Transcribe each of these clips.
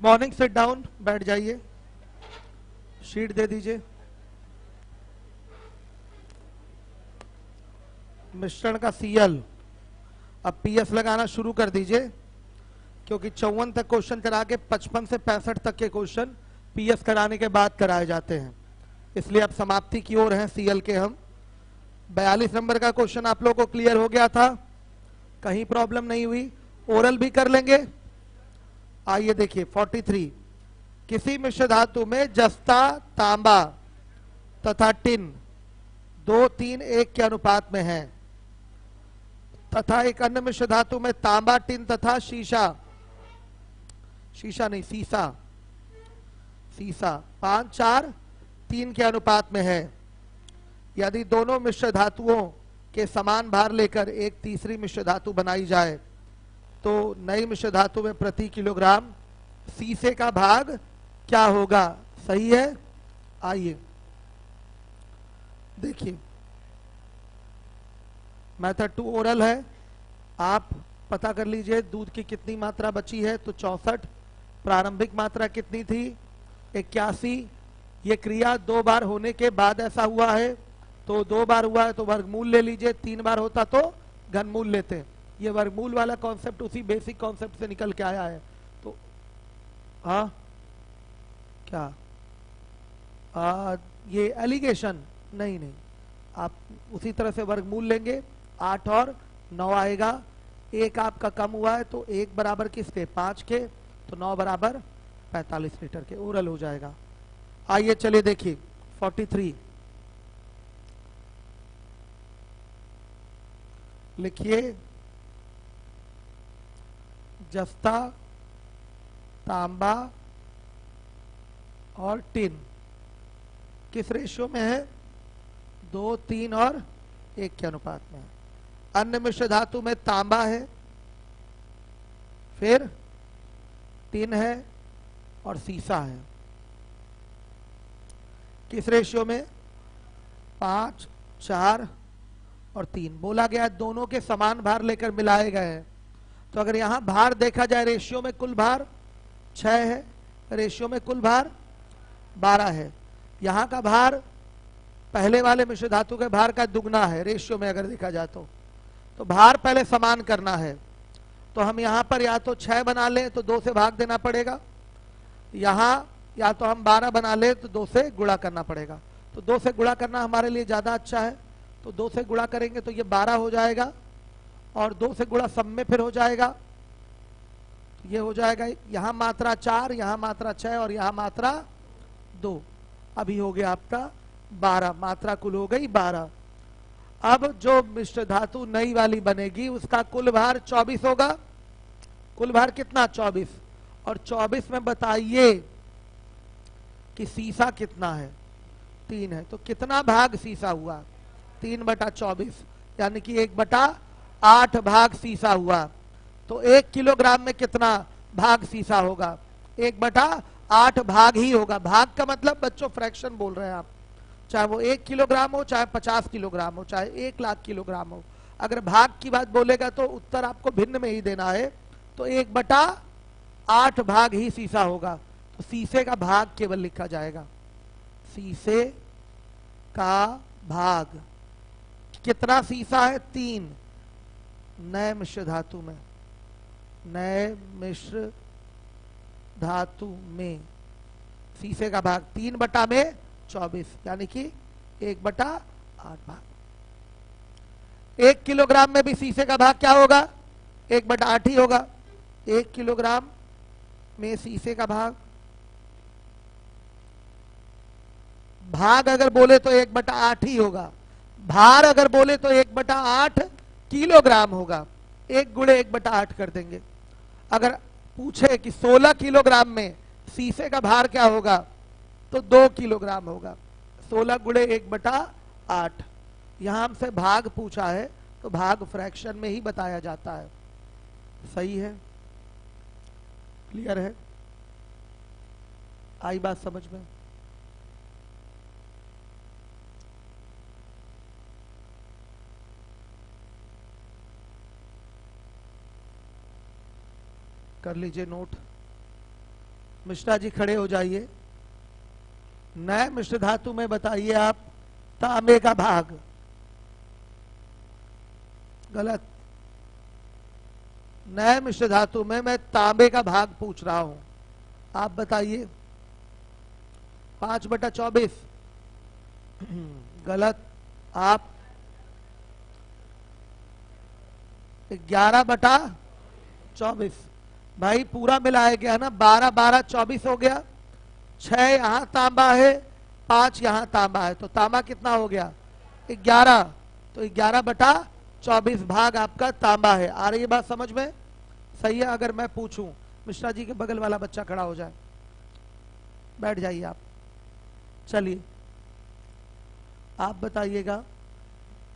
Morning, sit down, बैठ जाइए, sheet दे दीजिए। मिश्रण का सीएल, अब पीएस लगाना शुरू कर दीजिए, क्योंकि 54 तक क्वेश्चन करा के 55 से 65 तक के क्वेश्चन पीएस कराने के बाद कराए जाते हैं, इसलिए अब समाप्ति की ओर हैं सीएल के हम। 42 नंबर का क्वेश्चन आप लोगों को क्लियर हो गया था, कहीं प्रॉब्लम नहीं हुई। ओरल भी कर लेंगे। आइए देखिए 43, किसी मिश्र धातु में जस्ता, तांबा तथा टिन 2:3:1 के अनुपात में है, तथा एक अन्य मिश्र धातु में तांबा, टिन तथा शीशा, शीशा नहीं सीसा, सीसा 5:4:3 के अनुपात में है। यदि दोनों मिश्र धातुओं के समान भार लेकर एक तीसरी मिश्र धातु बनाई जाए तो नई मिश्र धातु में प्रति किलोग्राम सीसे का भाग क्या होगा? सही है। आइए देखिए, मेथड 2 ओरल है, आप पता कर लीजिए दूध की कितनी मात्रा बची है, तो 64। प्रारंभिक मात्रा कितनी थी? 81। ये क्रिया 2 बार होने के बाद ऐसा हुआ है, तो 2 बार हुआ है तो वर्गमूल ले लीजिए, 3 बार होता तो घनमूल लेते। ये वर्गमूल वाला कॉन्सेप्ट उसी बेसिक कॉन्सेप्ट से निकल के आया है। तो हाँ क्या ये एलिगेशन नहीं, आप उसी तरह से वर्गमूल लेंगे, 8 और 9 आएगा। 1 आपका कम हुआ है तो 1 बराबर किसके? 5 के, तो 9 बराबर 45 लीटर के, ओरल हो जाएगा। आइए चलिए देखिए 43, लिखिए जस्ता, तांबा और टिन किस रेशियो में है? 2, 3 और 1 के अनुपात में है। अन्य मिश्र धातु में तांबा है, फिर टिन है और सीसा है। किस रेशियो में? 5, 4 और 3। बोला गया दोनों के समान भार लेकर मिलाए गए हैं, तो अगर यहां भार देखा जाए रेशियो में कुल भार 6 है, रेशियो में कुल भार 12 है। यहां का भार पहले वाले मिश्र धातु के भार का दुगना है रेशियो में अगर देखा जाए तो भार पहले समान करना है। तो हम यहां पर या तो 6 बना लें तो 2 से भाग देना पड़ेगा, यहां या तो हम 12 बना लें तो 2 से गुणा करना पड़ेगा। तो 2 से गुणा करना हमारे लिए ज्यादा अच्छा है, तो 2 से गुणा करेंगे तो ये 12 हो जाएगा, और 2 से गुणा सब में फिर हो जाएगा, तो ये हो जाएगा यहां मात्रा 4, यहां मात्रा 6 और यहां मात्रा 2। अभी हो गया आपका 12, मात्रा कुल हो गई 12। अब जो मिश्र धातु नई वाली बनेगी उसका कुल भार 24 होगा। कुल भार कितना? 24। और 24 में बताइए कि सीसा कितना है? 3 है, तो कितना भाग सीसा हुआ? 3/24, यानी कि 1/8 भाग सीसा हुआ। तो 1 किलोग्राम में कितना भाग सीसा होगा? 1/8 भाग ही होगा। भाग का मतलब बच्चों फ्रैक्शन बोल रहे हैं आप, चाहे वो 1 किलोग्राम हो, चाहे 50 किलोग्राम हो, चाहे 1,00,000 किलोग्राम हो। अगर भाग की बात बोलेगा तो उत्तर आपको भिन्न में ही देना है, तो 1/8 भाग ही सीसा होगा। तो सीसे का भाग केवल लिखा जाएगा, सीसे का भाग। कितना सीसा है? 3 नए मिश्र धातु में, नए मिश्र धातु में सीसे का भाग 3/24, यानी कि 1/8 भाग। 1 किलोग्राम में भी सीसे का भाग क्या होगा? 1/8 ही होगा। 1 किलोग्राम में सीसे का भाग अगर बोले तो 1/8 ही होगा। भार अगर बोले तो 1/8 किलोग्राम होगा। 1 गुणे 1/8 कर देंगे। अगर पूछे कि 16 किलोग्राम में सीसे का भार क्या होगा, तो 2 किलोग्राम होगा। 16 गुणे 1/8। यहां हमसे भाग पूछा है तो भाग फ्रैक्शन में ही बताया जाता है। सही है, क्लियर है, आई बात समझ में? कर लीजिए नोट। मिश्रा जी खड़े हो जाइए। नए मिश्र धातु में बताइए आप तांबे का भाग। गलत। नए मिश्र धातु में मैं तांबे का भाग पूछ रहा हूं, आप बताइए। 5/24। गलत। आप 11/24। भाई पूरा मिलाया गया ना, 12 12 24 हो गया। 6 यहां तांबा है, 5 यहां तांबा है, तो तांबा कितना हो गया? 11। तो 11/24 भाग आपका तांबा है। आ रही है बात समझ में? सही है। अगर मैं पूछूं, मिश्रा जी के बगल वाला बच्चा खड़ा हो जाए, बैठ जाइए आप। चलिए आप बताइएगा,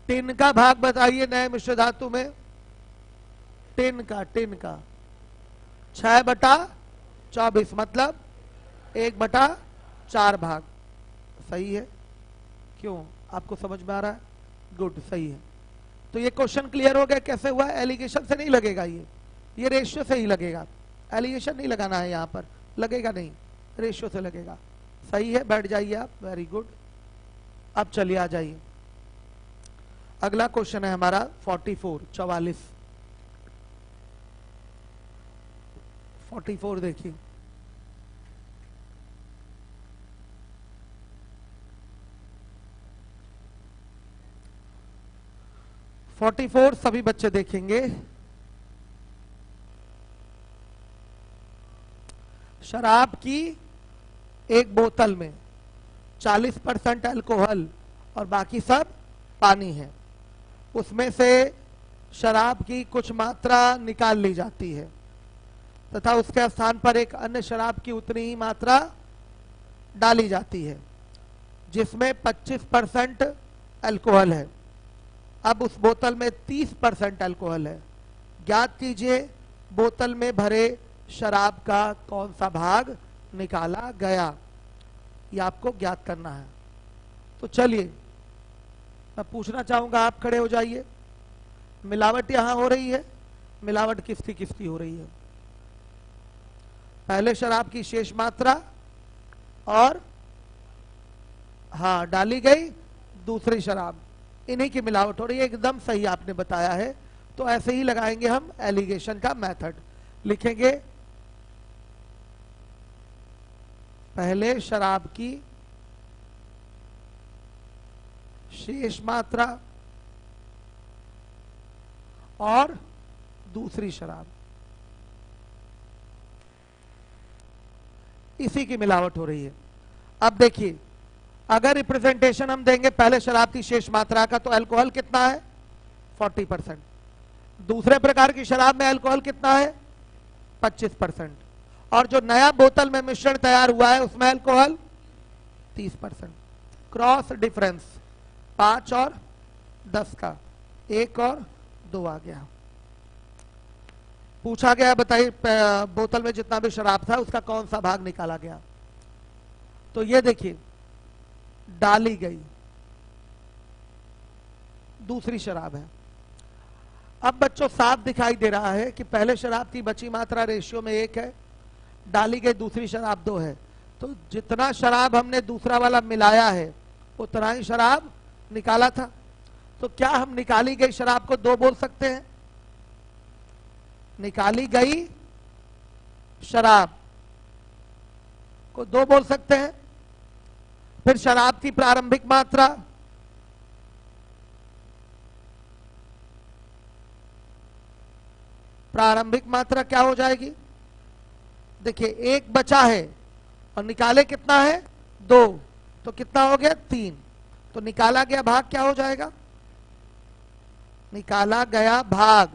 टिन का भाग बताइए नए मिश्र धातु में। टिन का 6/24 मतलब 1/4 भाग। सही है। क्यों, आपको समझ में आ रहा है? गुड, सही है। तो ये क्वेश्चन क्लियर हो गया कैसे हुआ? एलिगेशन से नहीं लगेगा, ये रेशियो से ही लगेगा। एलिगेशन नहीं लगाना है, यहां पर लगेगा नहीं, रेशियो से लगेगा। सही है, बैठ जाइए आप। Very good. अब चलिए आ जाइए, अगला क्वेश्चन है हमारा 44 44 देखिए। सभी बच्चे देखेंगे। शराब की एक बोतल में 40% अल्कोहल और बाकी सब पानी है। उसमें से शराब की कुछ मात्रा निकाल ली जाती है तथा उसके स्थान पर एक अन्य शराब की उतनी ही मात्रा डाली जाती है जिसमें 25% अल्कोहल है। अब उस बोतल में 30% अल्कोहल है। ज्ञात कीजिए बोतल में भरे शराब का कौन सा भाग निकाला गया। ये आपको ज्ञात करना है। तो चलिए मैं पूछना चाहूंगा, आप खड़े हो जाइए। मिलावट यहां हो रही है, मिलावट किसकी किसकी हो रही है? पहले शराब की शेष मात्रा और हाँ डाली गई दूसरी शराब, इन्हीं की मिलावट हो रही है। एकदम सही आपने बताया है। तो ऐसे ही लगाएंगे हम एलिगेशन का मेथड। लिखेंगे पहले शराब की शेष मात्रा और दूसरी शराब, इसी की मिलावट हो रही है। अब देखिए, अगर रिप्रेजेंटेशन हम देंगे पहले शराब की शेष मात्रा का, तो अल्कोहल कितना है? 40%। दूसरे प्रकार की शराब में अल्कोहल कितना है? 25%। और जो नया बोतल में मिश्रण तैयार हुआ है उसमें अल्कोहल 30%। क्रॉस डिफरेंस 5 और 10 का 1 और 2 आ गया। पूछा गया बताइए बोतल में जितना भी शराब था उसका कौन सा भाग निकाला गया। तो ये देखिए डाली गई दूसरी शराब है। अब बच्चों साफ दिखाई दे रहा है कि पहले शराब की बची मात्रा रेशियो में 1 है, डाली गई दूसरी शराब 2 है। तो जितना शराब हमने दूसरा वाला मिलाया है उतना ही शराब निकाला था। तो क्या हम निकाली गई शराब को 2 बोल सकते हैं? निकाली गई शराब को 2 बोल सकते हैं। फिर शराब की प्रारंभिक मात्रा क्या हो जाएगी? देखिए 1 बचा है और निकाले कितना है? 2, तो कितना हो गया? 3। तो निकाला गया भाग क्या हो जाएगा? निकाला गया भाग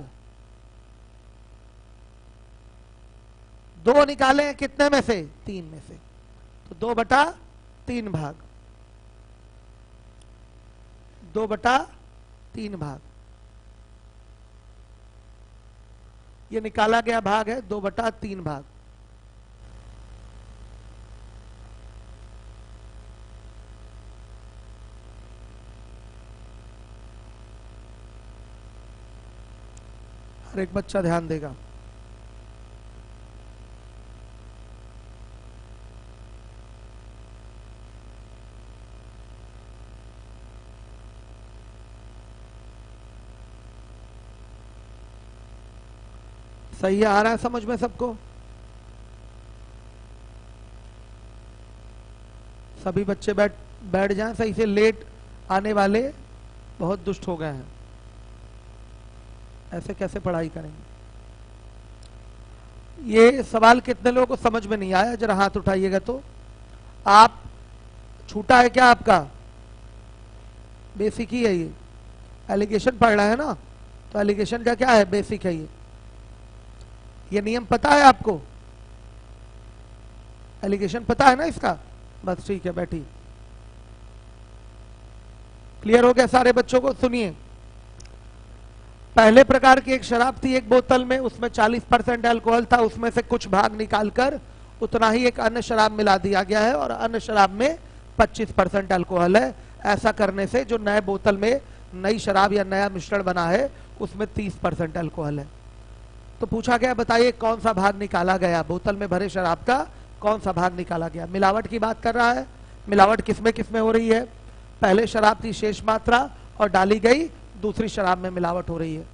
2 निकाले हैं कितने में से? 3 में से। तो 2/3 भाग, 2/3 भाग ये निकाला गया भाग है, 2/3 भाग। हर एक बच्चा ध्यान देगा। सही है, आ रहा है समझ में सबको? सभी बच्चे बैठ जाएं सही से। लेट आने वाले बहुत दुष्ट हो गए हैं, ऐसे कैसे पढ़ाई करेंगे? ये सवाल कितने लोगों को समझ में नहीं आया? जरा हाथ उठाइएगा। तो आप छूटा है क्या आपका? बेसिक ही है ये, एलिगेशन पढ़ रहा है ना, तो एलिगेशन का क्या है? बेसिक है ये नियम पता है आपको? एलिगेशन पता है ना इसका? बस ठीक है, बैठी। क्लियर हो गया सारे बच्चों को? सुनिए, पहले प्रकार की एक शराब थी एक बोतल में, उसमें 40% अल्कोहल था, उसमें से कुछ भाग निकालकर उतना ही एक अन्य शराब मिला दिया गया है और अन्य शराब में 25% अल्कोहल है। ऐसा करने से जो नए बोतल में नई शराब या नया मिश्रण बना है उसमें 30% अल्कोहल है। तो पूछा गया बताइए कौन सा भाग निकाला गया? बोतल में भरे शराब का कौन सा भाग निकाला गया? मिलावट की बात कर रहा है। मिलावट किसमें किसमें हो रही है? पहले शराब थी शेष मात्रा और डाली गई दूसरी शराब में मिलावट हो रही है।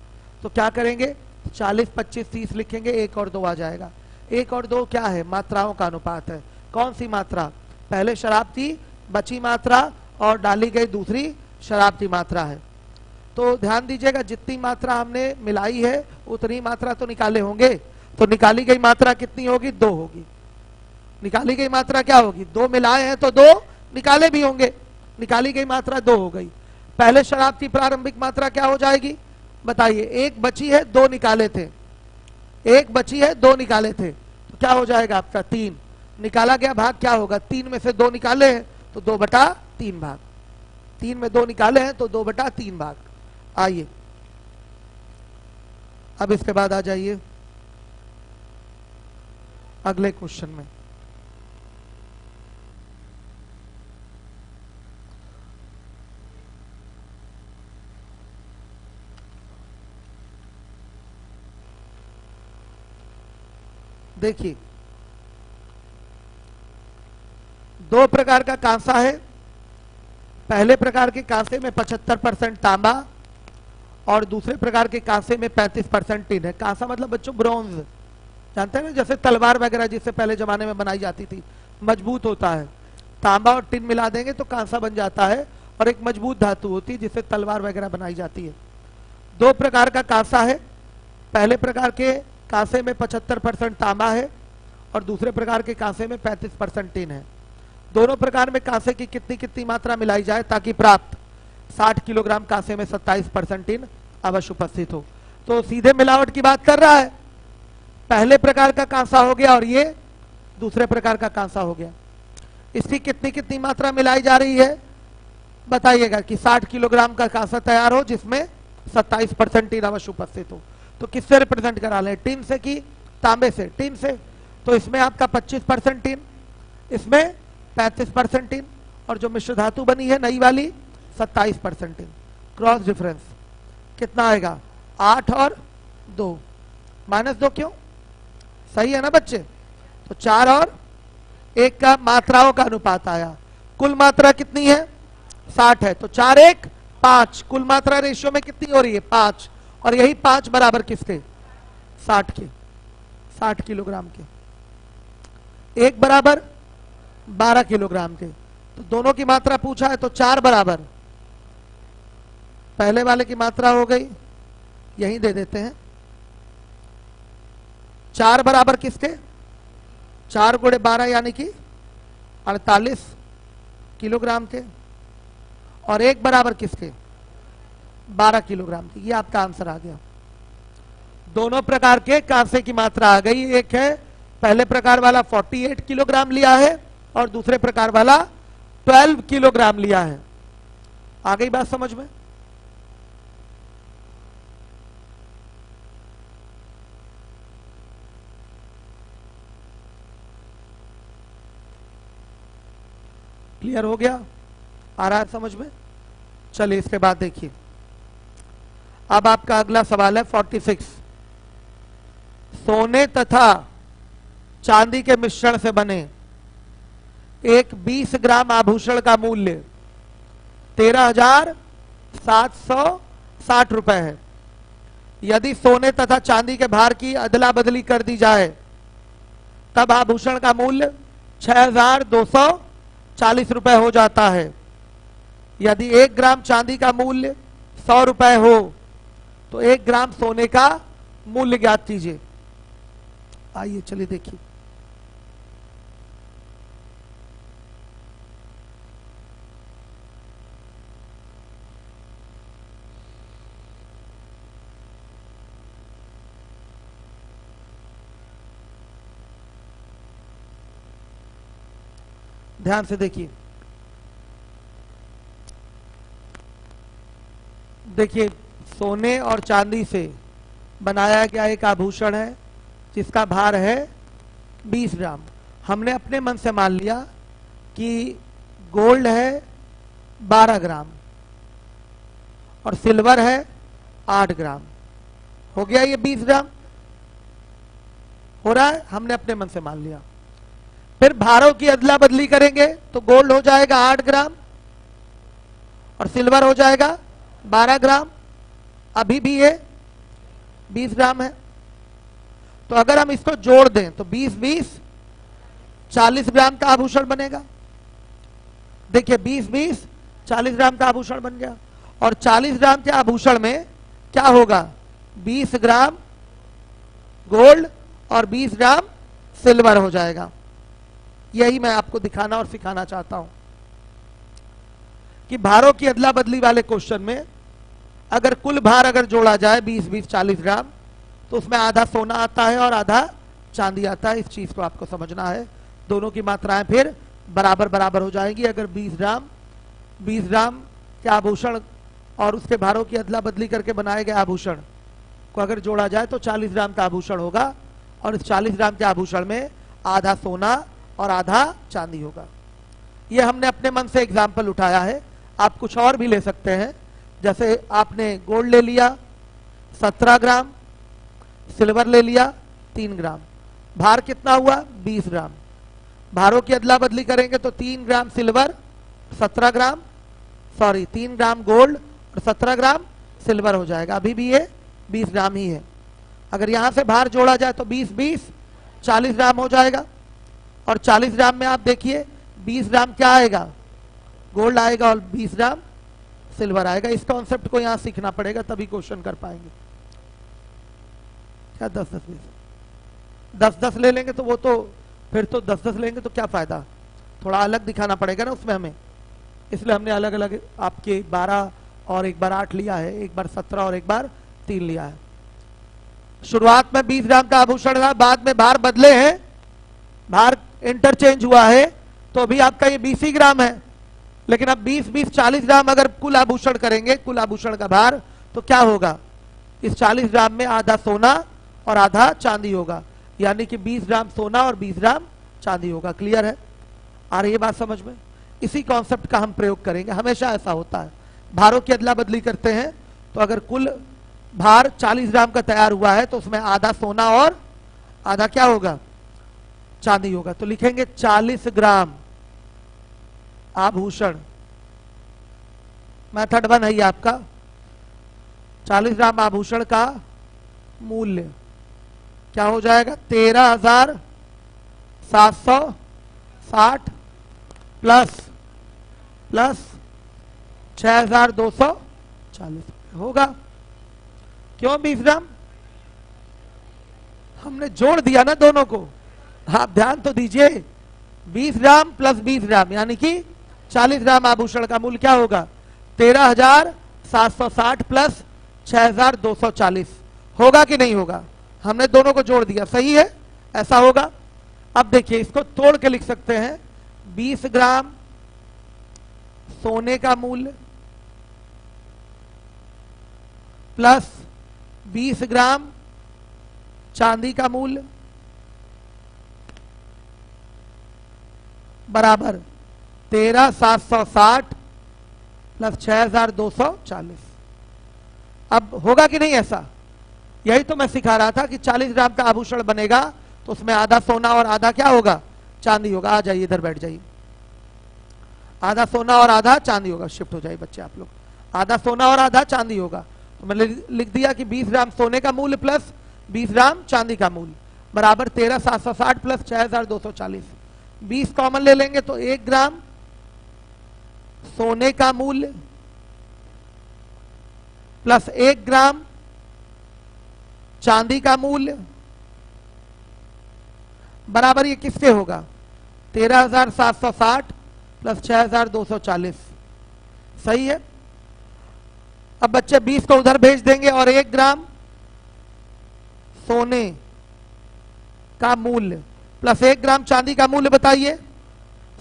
तो क्या करेंगे? 40, 25, 30 लिखेंगे, 1 और 2 आ जाएगा। 1 और 2 क्या है? मात्राओं का अनुपात है। कौन सी मात्रा? पहले शराब थी बची मात्रा और डाली गई दूसरी शराब की मात्रा है। तो ध्यान दीजिएगा, जितनी मात्रा हमने मिलाई है उतनी मात्रा तो निकाले होंगे। तो निकाली गई मात्रा कितनी होगी? 2 होगी। निकाली गई मात्रा क्या होगी? 2 मिलाए हैं तो 2 निकाले भी होंगे। निकाली गई मात्रा 2 हो गई। पहले शराब की प्रारंभिक मात्रा क्या हो जाएगी? बताइए। 1 बची है, 2 निकाले थे। 1 बची है, 2 निकाले थे, तो क्या हो जाएगा आपका? 3। निकाला गया भाग क्या होगा? 3 में से 2 निकाले हैं तो 2/3 भाग। 3 में 2 निकाले हैं तो 2/3 भाग। आइए अब इसके बाद आ जाइए अगले क्वेश्चन में। देखिए, 2 प्रकार का कांसा है। पहले प्रकार के कांसे में 75% तांबा और दूसरे प्रकार के कांसे में 35% टिन है। कांसा मतलब बच्चों ब्रॉन्ज, जानते हैं ना, जैसे तलवार वगैरह जिससे पहले जमाने में बनाई जाती थी, मजबूत होता है। तांबा और टिन मिला देंगे तो कांसा बन जाता है और एक मजबूत धातु होती है जिससे तलवार वगैरह बनाई जाती है। 2 प्रकार का कांसा है। पहले प्रकार के कांसे में 75% तांबा है और दूसरे प्रकार के कांसे में 35% टिन है। दोनों प्रकार में कांसे की कितनी कितनी मात्रा मिलाई जाए ताकि प्राप्त 60 किलोग्राम कांसे में 27% टिन अवश्य उपस्थित हो? तो सीधे मिलावट की बात कर रहा है। पहले प्रकार का कांसा हो गया और ये दूसरे प्रकार का कांसा हो गया। इसकी कितनी कितनी मात्रा मिलाई जा रही है? बताइएगा कि 60 किलोग्राम का कांसा तैयार हो जिसमें 27% टिन अवश्य उपस्थित हो। तो किससे रिप्रेजेंट करा लें? टिन से कि तांबे से? टिन से। तो इसमें आपका 25% टिन, इसमें 35% टिन और जो मिश्र धातु बनी है नई वाली 27% टिन। क्रॉस डिफरेंस कितना आएगा? 8 और 2 -2 क्यों? सही है ना बच्चे? तो 4 और 1 का मात्राओं का अनुपात आया। कुल मात्रा कितनी है? 60 है, तो 4, 1, 5। कुल मात्रा रेशियो में कितनी हो रही है? 5। और यही 5 बराबर किसके? 60 के, 60 किलोग्राम के। 1 बराबर 12 किलोग्राम के। तो दोनों की मात्रा पूछा है तो 4 बराबर पहले वाले की मात्रा हो गई, यही दे देते हैं। 4 बराबर किसके? 4 गुणे 12 यानी कि 48 किलोग्राम के। और 1 बराबर किसके? 12 किलोग्राम की। ये आपका आंसर आ गया। दोनों प्रकार के कांसे की मात्रा आ गई। एक है पहले प्रकार वाला 48 किलोग्राम लिया है और दूसरे प्रकार वाला 12 किलोग्राम लिया है। आ गई बात समझ में? क्लियर हो गया? आ रहा है समझ में? चलिए इसके बाद देखिए, अब आपका अगला सवाल है 46। सोने तथा चांदी के मिश्रण से बने एक 20 ग्राम आभूषण का मूल्य 13,760 रुपए है। यदि सोने तथा चांदी के भार की अदला बदली कर दी जाए तब आभूषण का मूल्य 6,240 रुपए हो जाता है। यदि 1 ग्राम चांदी का मूल्य 100 रुपए हो तो 1 ग्राम सोने का मूल्य ज्ञात कीजिए। आइए चलिए देखिए। ध्यान से देखिए। देखिए, सोने और चांदी से बनाया गया एक आभूषण है जिसका भार है 20 ग्राम। हमने अपने मन से मान लिया कि गोल्ड है 12 ग्राम और सिल्वर है 8 ग्राम। हो गया ये 20 ग्राम हो रहा है, हमने अपने मन से मान लिया। फिर भारों की अदला बदली करेंगे तो गोल्ड हो जाएगा 8 ग्राम और सिल्वर हो जाएगा 12 ग्राम। अभी भी ये 20 ग्राम है। तो अगर हम इसको जोड़ दें तो 20-20 40 ग्राम का आभूषण बनेगा। देखिए 20-20 40 ग्राम का आभूषण बन गया। और 40 ग्राम के आभूषण में क्या होगा, 20 ग्राम गोल्ड और 20 ग्राम सिल्वर हो जाएगा। यही मैं आपको दिखाना और सिखाना चाहता हूं कि भारों की अदला बदली वाले क्वेश्चन में अगर कुल भार अगर जोड़ा जाए 20-20 40 ग्राम तो उसमें आधा सोना आता है और आधा चांदी आता है। इस चीज को आपको समझना है। दोनों की मात्राएं फिर बराबर बराबर हो जाएंगी। अगर 20 ग्राम के आभूषण और उसके भारों की अदला बदली करके बनाए गए आभूषण को अगर जोड़ा जाए तो 40 ग्राम का आभूषण होगा और इस 40 ग्राम के आभूषण में आधा सोना और आधा चांदी होगा। ये हमने अपने मन से एग्जाम्पल उठाया है। आप कुछ और भी ले सकते हैं। जैसे आपने गोल्ड ले लिया 17 ग्राम, सिल्वर ले लिया 3 ग्राम, भार कितना हुआ 20 ग्राम। भारों की अदला बदली करेंगे तो 3 ग्राम सिल्वर 17 ग्राम 3 ग्राम गोल्ड और 17 ग्राम सिल्वर हो जाएगा। अभी भी ये 20 ग्राम ही है। अगर यहां से भार जोड़ा जाए तो 20-20 40 ग्राम हो जाएगा। और 40 ग्राम में आप देखिए 20 ग्राम क्या आएगा, गोल्ड आएगा और 20 ग्राम सिल्वर आएगा। इस कॉन्सेप्ट को यहां सीखना पड़ेगा तभी क्वेश्चन कर पाएंगे। क्या 10-10 ले लेंगे तो वो तो फिर तो 10-10 लेंगे तो क्या फायदा, थोड़ा अलग दिखाना पड़ेगा ना उसमें हमें। इसलिए हमने अलग अलग आपके 12 और एक बार 8 लिया है, एक बार 17 और एक बार 3 लिया है। शुरुआत में 20 ग्राम का आभूषण था, बाद में भार बदले हैं, भार इंटरचेंज हुआ है तो अभी आपका ये 20 ही ग्राम है। लेकिन अब 20-20 40 ग्राम अगर कुल आभूषण करेंगे, कुल आभूषण का भार, तो क्या होगा, इस 40 ग्राम में आधा सोना और आधा चांदी होगा। यानी कि 20 ग्राम सोना और 20 ग्राम चांदी होगा। क्लियर है, आ रही है बात समझ में? इसी कॉन्सेप्ट का हम प्रयोग करेंगे। हमेशा ऐसा होता है, भारों की अदला बदली करते हैं तो अगर कुल भार 40 ग्राम का तैयार हुआ है तो उसमें आधा सोना और आधा क्या होगा, चांदी होगा। तो लिखेंगे 40 ग्राम आभूषण। मेथड 1 है ये आपका। 40 ग्राम आभूषण का मूल्य क्या हो जाएगा, 13,760 प्लस 6,240 होगा। क्यों 20 ग्राम, हमने जोड़ दिया ना दोनों को। आप ध्यान तो दीजिए, 20 ग्राम प्लस 20 ग्राम यानी कि 40 ग्राम आभूषण का मूल्य क्या होगा, 13,760 प्लस 6,240 होगा कि नहीं होगा। हमने दोनों को जोड़ दिया, सही है, ऐसा होगा। अब देखिए इसको तोड़ के लिख सकते हैं। 20 ग्राम सोने का मूल्य प्लस 20 ग्राम चांदी का मूल्य बराबर 13,760 प्लस 6,240। अब होगा कि नहीं ऐसा, यही तो मैं सिखा रहा था कि 40 ग्राम का आभूषण बनेगा तो उसमें आधा सोना और आधा क्या होगा, चांदी होगा। आ जाइए इधर बैठ जाइए। आधा सोना और आधा चांदी होगा। शिफ्ट हो जाइए बच्चे आप लोग। आधा सोना और आधा चांदी होगा तो मैंने लिख दिया कि 20 ग्राम सोने का मूल्य प्लस 20 ग्राम चांदी का मूल्य बराबर 13,760 प्लस 6,240। 20 कॉमन ले लेंगे तो 1 ग्राम सोने का मूल्य प्लस 1 ग्राम चांदी का मूल्य बराबर ये किसके होगा? 13,760 प्लस 6,240। सही है। अब बच्चे 20 को उधर भेज देंगे और 1 ग्राम सोने का मूल्य प्लस 1 ग्राम चांदी का मूल्य बताइए।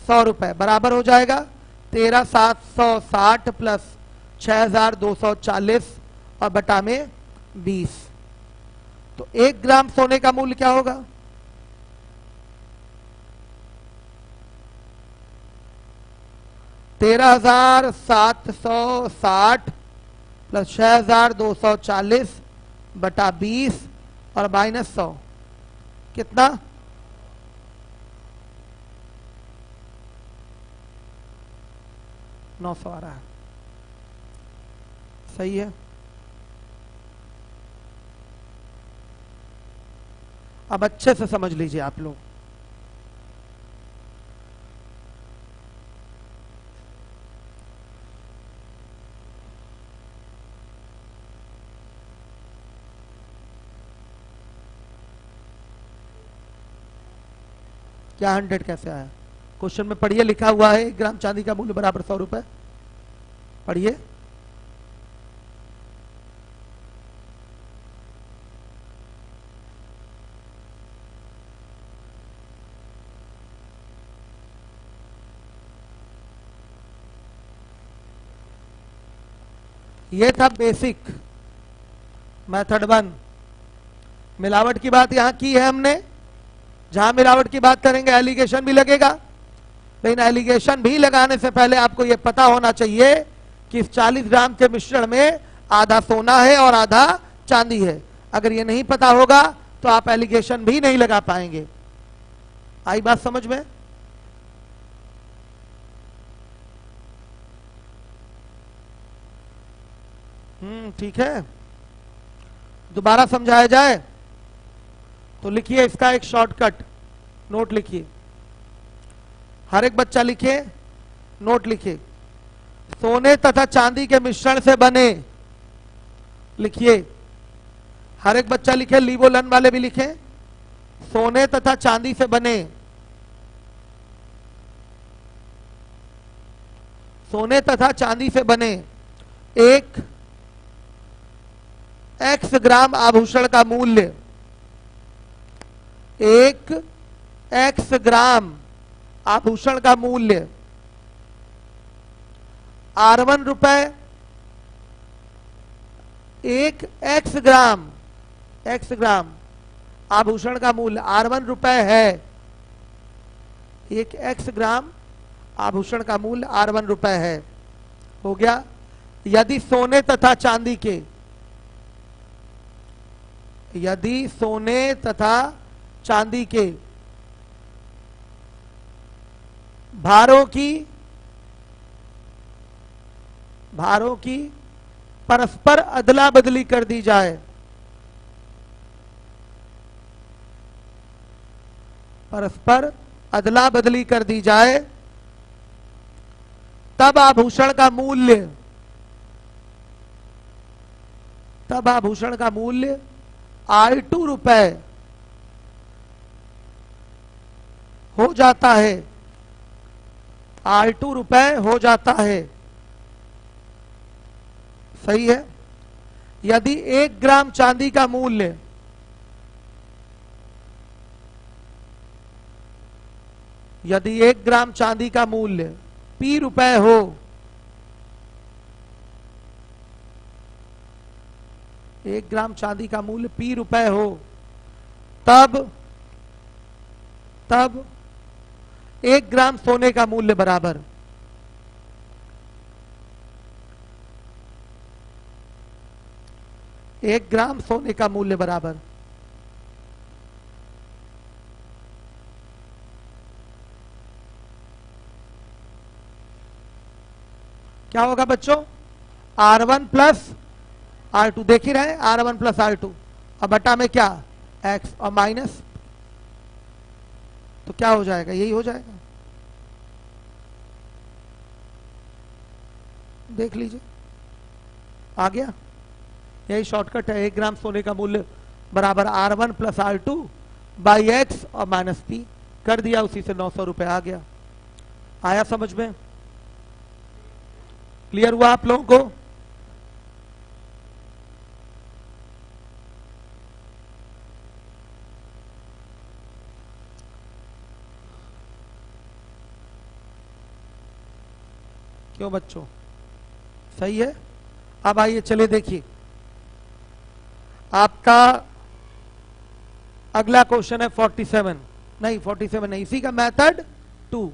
100 रुपए बराबर हो जाएगा 13,760 प्लस 6,240 और बटा में 20। तो 1 ग्राम सोने का मूल्य क्या होगा? 13,760 प्लस 6,240 बटा 20 और माइनस 100 कितना? 900 आ रहा है। सही है। अब अच्छे से समझ लीजिए आप लोग। क्या 100 कैसे आया? क्वेश्चन में पढ़िए, लिखा हुआ है 1 ग्राम चांदी का मूल्य बराबर 100 रुपए। पढ़िए। ये था बेसिक मेथड 1। मिलावट की बात यहां की है हमने। जहां मिलावट की बात करेंगे एलिगेशन भी लगेगा, लेकिन एलिगेशन भी लगाने से पहले आपको यह पता होना चाहिए कि इस 40 ग्राम के मिश्रण में आधा सोना है और आधा चांदी है। अगर ये नहीं पता होगा तो आप एलिगेशन भी नहीं लगा पाएंगे। आई बात समझ में? ठीक है। दोबारा समझाया जाए तो लिखिए इसका एक शॉर्टकट नोट लिखिए। हर एक बच्चा लिखिए, नोट लिखिए। सोने तथा चांदी के मिश्रण से बने, लिखिए। हर एक बच्चा लिखे, लीवोलन वाले भी लिखे। सोने तथा चांदी से बने, सोने तथा चांदी से बने एक x ग्राम आभूषण का मूल्य, एक x ग्राम आभूषण का मूल्य R1 रुपए, एक x ग्राम आभूषण का मूल्य R1 रुपए है। एक x ग्राम आभूषण का मूल्य R1 रुपए है। हो गया। यदि सोने तथा चांदी के, यदि सोने तथा चांदी के भारों की परस्पर अदला बदली कर दी जाए, परस्पर अदला बदली कर दी जाए, तब आभूषण का मूल्य R2 रुपए हो जाता है। R2 रुपए हो जाता है। सही है। यदि 1 ग्राम चांदी का मूल्य, यदि 1 ग्राम चांदी का मूल्य P रुपए हो, एक ग्राम चांदी का मूल्य P रुपए हो, तब 1 ग्राम सोने का मूल्य बराबर 1 ग्राम सोने का मूल्य बराबर क्या होगा बच्चों? R1 प्लस R2 देख ही रहे, R1 प्लस R2, अब बटा में क्या x और माइनस, तो क्या हो जाएगा, यही हो जाएगा, देख लीजिए आ गया। यही शॉर्टकट है, 1 ग्राम सोने का मूल्य बराबर R1 plus R2 by x और माइनस पी, कर दिया, उसी से 900 रुपए आ गया। आया समझ में, क्लियर हुआ आप लोगों को? क्यों बच्चों, सही है। अब आइए चलिए देखिए, आपका अगला क्वेश्चन है 47, नहीं 47 नहीं, इसी का मेथड 2।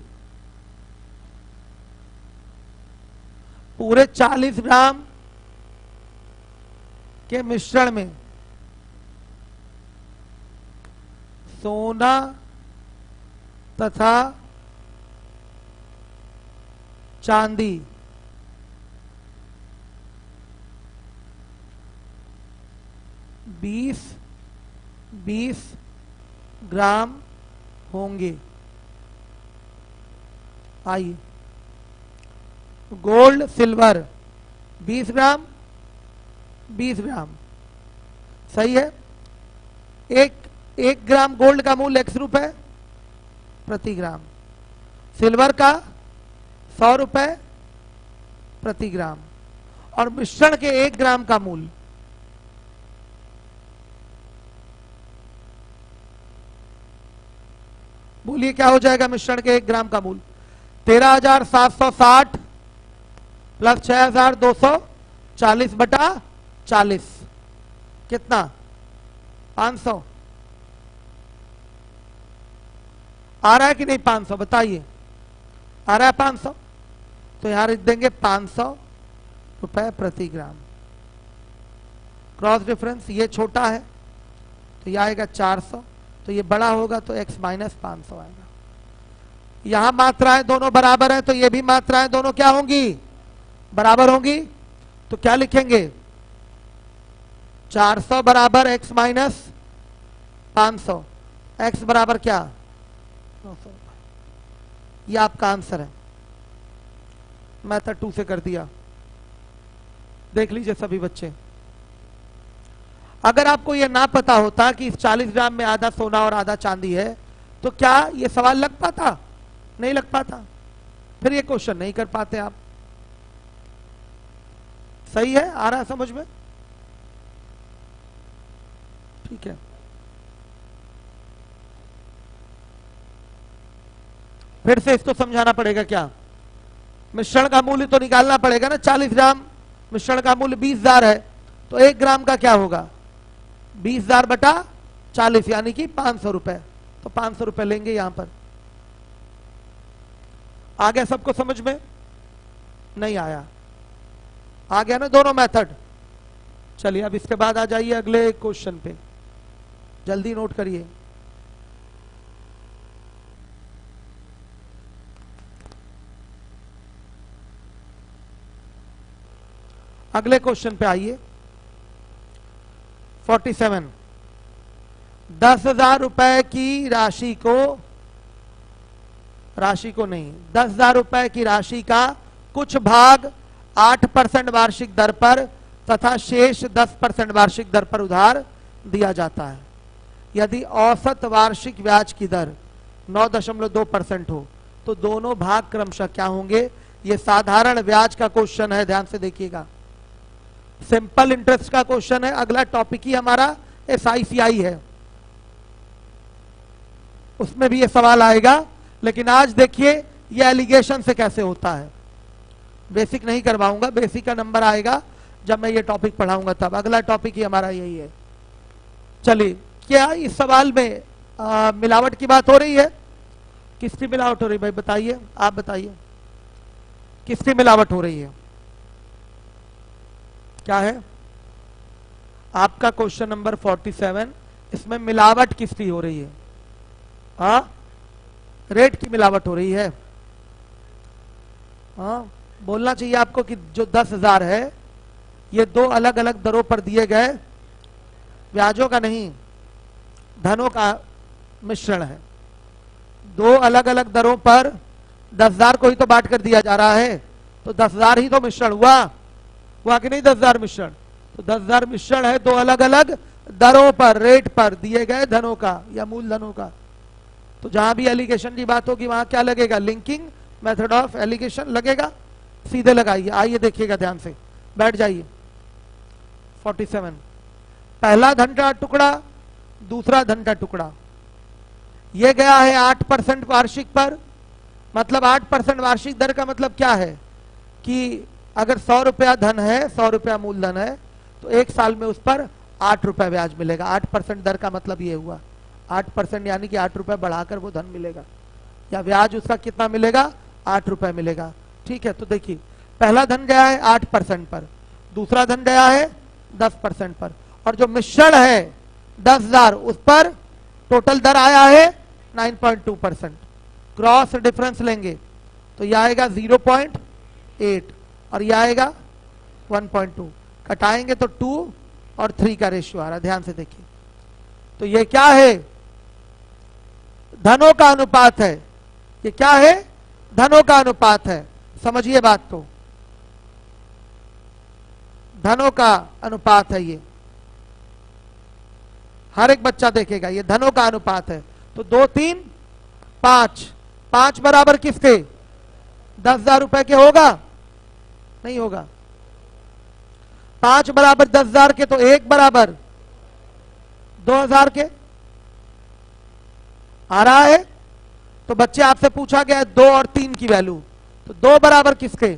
पूरे 40 ग्राम के मिश्रण में सोना तथा चांदी 20 ग्राम होंगे। आइए, गोल्ड सिल्वर 20 ग्राम 20 ग्राम, सही है। एक ग्राम गोल्ड का मूल्य x रुपए प्रति ग्राम, सिल्वर का 100 रुपए प्रति ग्राम, और मिश्रण के 1 ग्राम का मूल्य बोलिए क्या हो जाएगा। मिश्रण के 1 ग्राम का मूल्य 13,760 प्लस 6,240 बटा 40, कितना 500 आ रहा है कि नहीं? 500 बताइए, आ रहा है 500, तो यहां लिख देंगे 500 रुपए प्रति ग्राम। क्रॉस डिफरेंस, ये छोटा है तो यह आएगा 400, तो ये बड़ा होगा तो x माइनस 500 आएगा। यहां मात्राएं दोनों बराबर है, तो ये भी मात्राएं दोनों क्या होंगी, बराबर होंगी। तो क्या लिखेंगे, 400 बराबर x माइनस 500, x बराबर क्या 900। ये आपका आंसर है, मेथड 2 से कर दिया। देख लीजिए सभी बच्चे, अगर आपको यह ना पता होता कि इस 40 ग्राम में आधा सोना और आधा चांदी है, तो क्या यह सवाल लग पाता? नहीं लग पाता, फिर ये क्वेश्चन नहीं कर पाते आप। सही है, आ रहा है समझ में? ठीक है, फिर से इसको समझाना पड़ेगा। क्या, मिश्रण का मूल्य तो निकालना पड़ेगा ना। 40 ग्राम मिश्रण का मूल्य 20,000 है, तो 1 ग्राम का क्या होगा, 20,000 बटा 40 यानी कि 500 रुपए, तो 500 रुपए लेंगे यहां पर। आ गया सबको समझ में? नहीं आया? आ गया ना दोनों मेथड। चलिए अब इसके बाद आ जाइए अगले क्वेश्चन पे, जल्दी नोट करिए। अगले क्वेश्चन पे आइए, 47। 10,000 रुपए की राशि को नहीं, 10,000 रुपए की राशि का कुछ भाग 8% वार्षिक दर पर तथा शेष 10% वार्षिक दर पर उधार दिया जाता है। यदि औसत वार्षिक ब्याज की दर 9.2% हो तो दोनों भाग क्रमशः क्या होंगे। यह साधारण ब्याज का क्वेश्चन है, ध्यान से देखिएगा, सिंपल इंटरेस्ट का क्वेश्चन है। अगला टॉपिक ही हमारा SICI है, उसमें भी ये सवाल आएगा। लेकिन आज देखिए ये एलिगेशन से कैसे होता है। बेसिक नहीं करवाऊंगा, बेसिक का नंबर आएगा जब मैं ये टॉपिक पढ़ाऊंगा तब। अगला टॉपिक ही हमारा यही है। चलिए, क्या इस सवाल में मिलावट की बात हो रही है? किसकी मिलावट हो रही है भाई, बताइए, आप बताइए किसकी मिलावट हो रही है? क्या है आपका क्वेश्चन नंबर 47, इसमें मिलावट किसकी हो रही है? हाँ, रेट की मिलावट हो रही है। हाँ, बोलना चाहिए आपको कि जो 10,000 है ये दो अलग अलग दरों पर दिए गए ब्याजों का नहीं, धनों का मिश्रण है। दो अलग अलग दरों पर 10,000 को ही तो बांट कर दिया जा रहा है, तो 10,000 ही तो मिश्रण हुआ कि नहीं? 10,000 मिश्रण, तो 10,000 मिश्रण है दो अलग अलग दरों पर, रेट पर दिए गए धनों का या मूलधनों का। तो जहां भी एलिगेशन की बात होगी वहां क्या लगेगा? लिंकिंग मेथड ऑफ एलिगेशन लगेगा। सीधे लगाइए, आइए देखिएगा ध्यान से, बैठ जाइए। 47, पहला धन का टुकड़ा, दूसरा धन का टुकड़ा, ये गया है 8% वार्षिक पर। मतलब 8% वार्षिक दर का मतलब क्या है कि अगर 100 रुपया धन है, 100 रुपया मूलधन है, तो एक साल में उस पर 8 रुपया ब्याज मिलेगा। 8% दर का मतलब ये हुआ, 8% यानी कि 8 रुपया बढ़ाकर वो धन मिलेगा, या ब्याज उसका कितना मिलेगा? 8 रुपया मिलेगा। ठीक है, तो देखिए पहला धन गया है 8% पर, दूसरा धन गया है 10% पर, और जो मिश्रण है 10,000 उस पर टोटल दर आया है 9.2%। क्रॉस डिफरेंस लेंगे तो यह आएगा 0.8 और यह आएगा 1.2, कटाएंगे तो 2 और 3 का रेशियो आ रहा है। ध्यान से देखिए, तो ये क्या है? धनों का अनुपात है। ये क्या है? धनों का अनुपात है। समझिए बात को, धनों का अनुपात है ये, हर एक बच्चा देखेगा, ये धनों का अनुपात है। तो 2, 3, 5, 5 बराबर किसके? 10,000 रुपए के होगा? नहीं होगा। 5 बराबर 10,000 के, तो 1 बराबर 2,000 के आ रहा है। तो बच्चे आपसे पूछा गया 2 और 3 की वैल्यू, तो 2 बराबर किसके?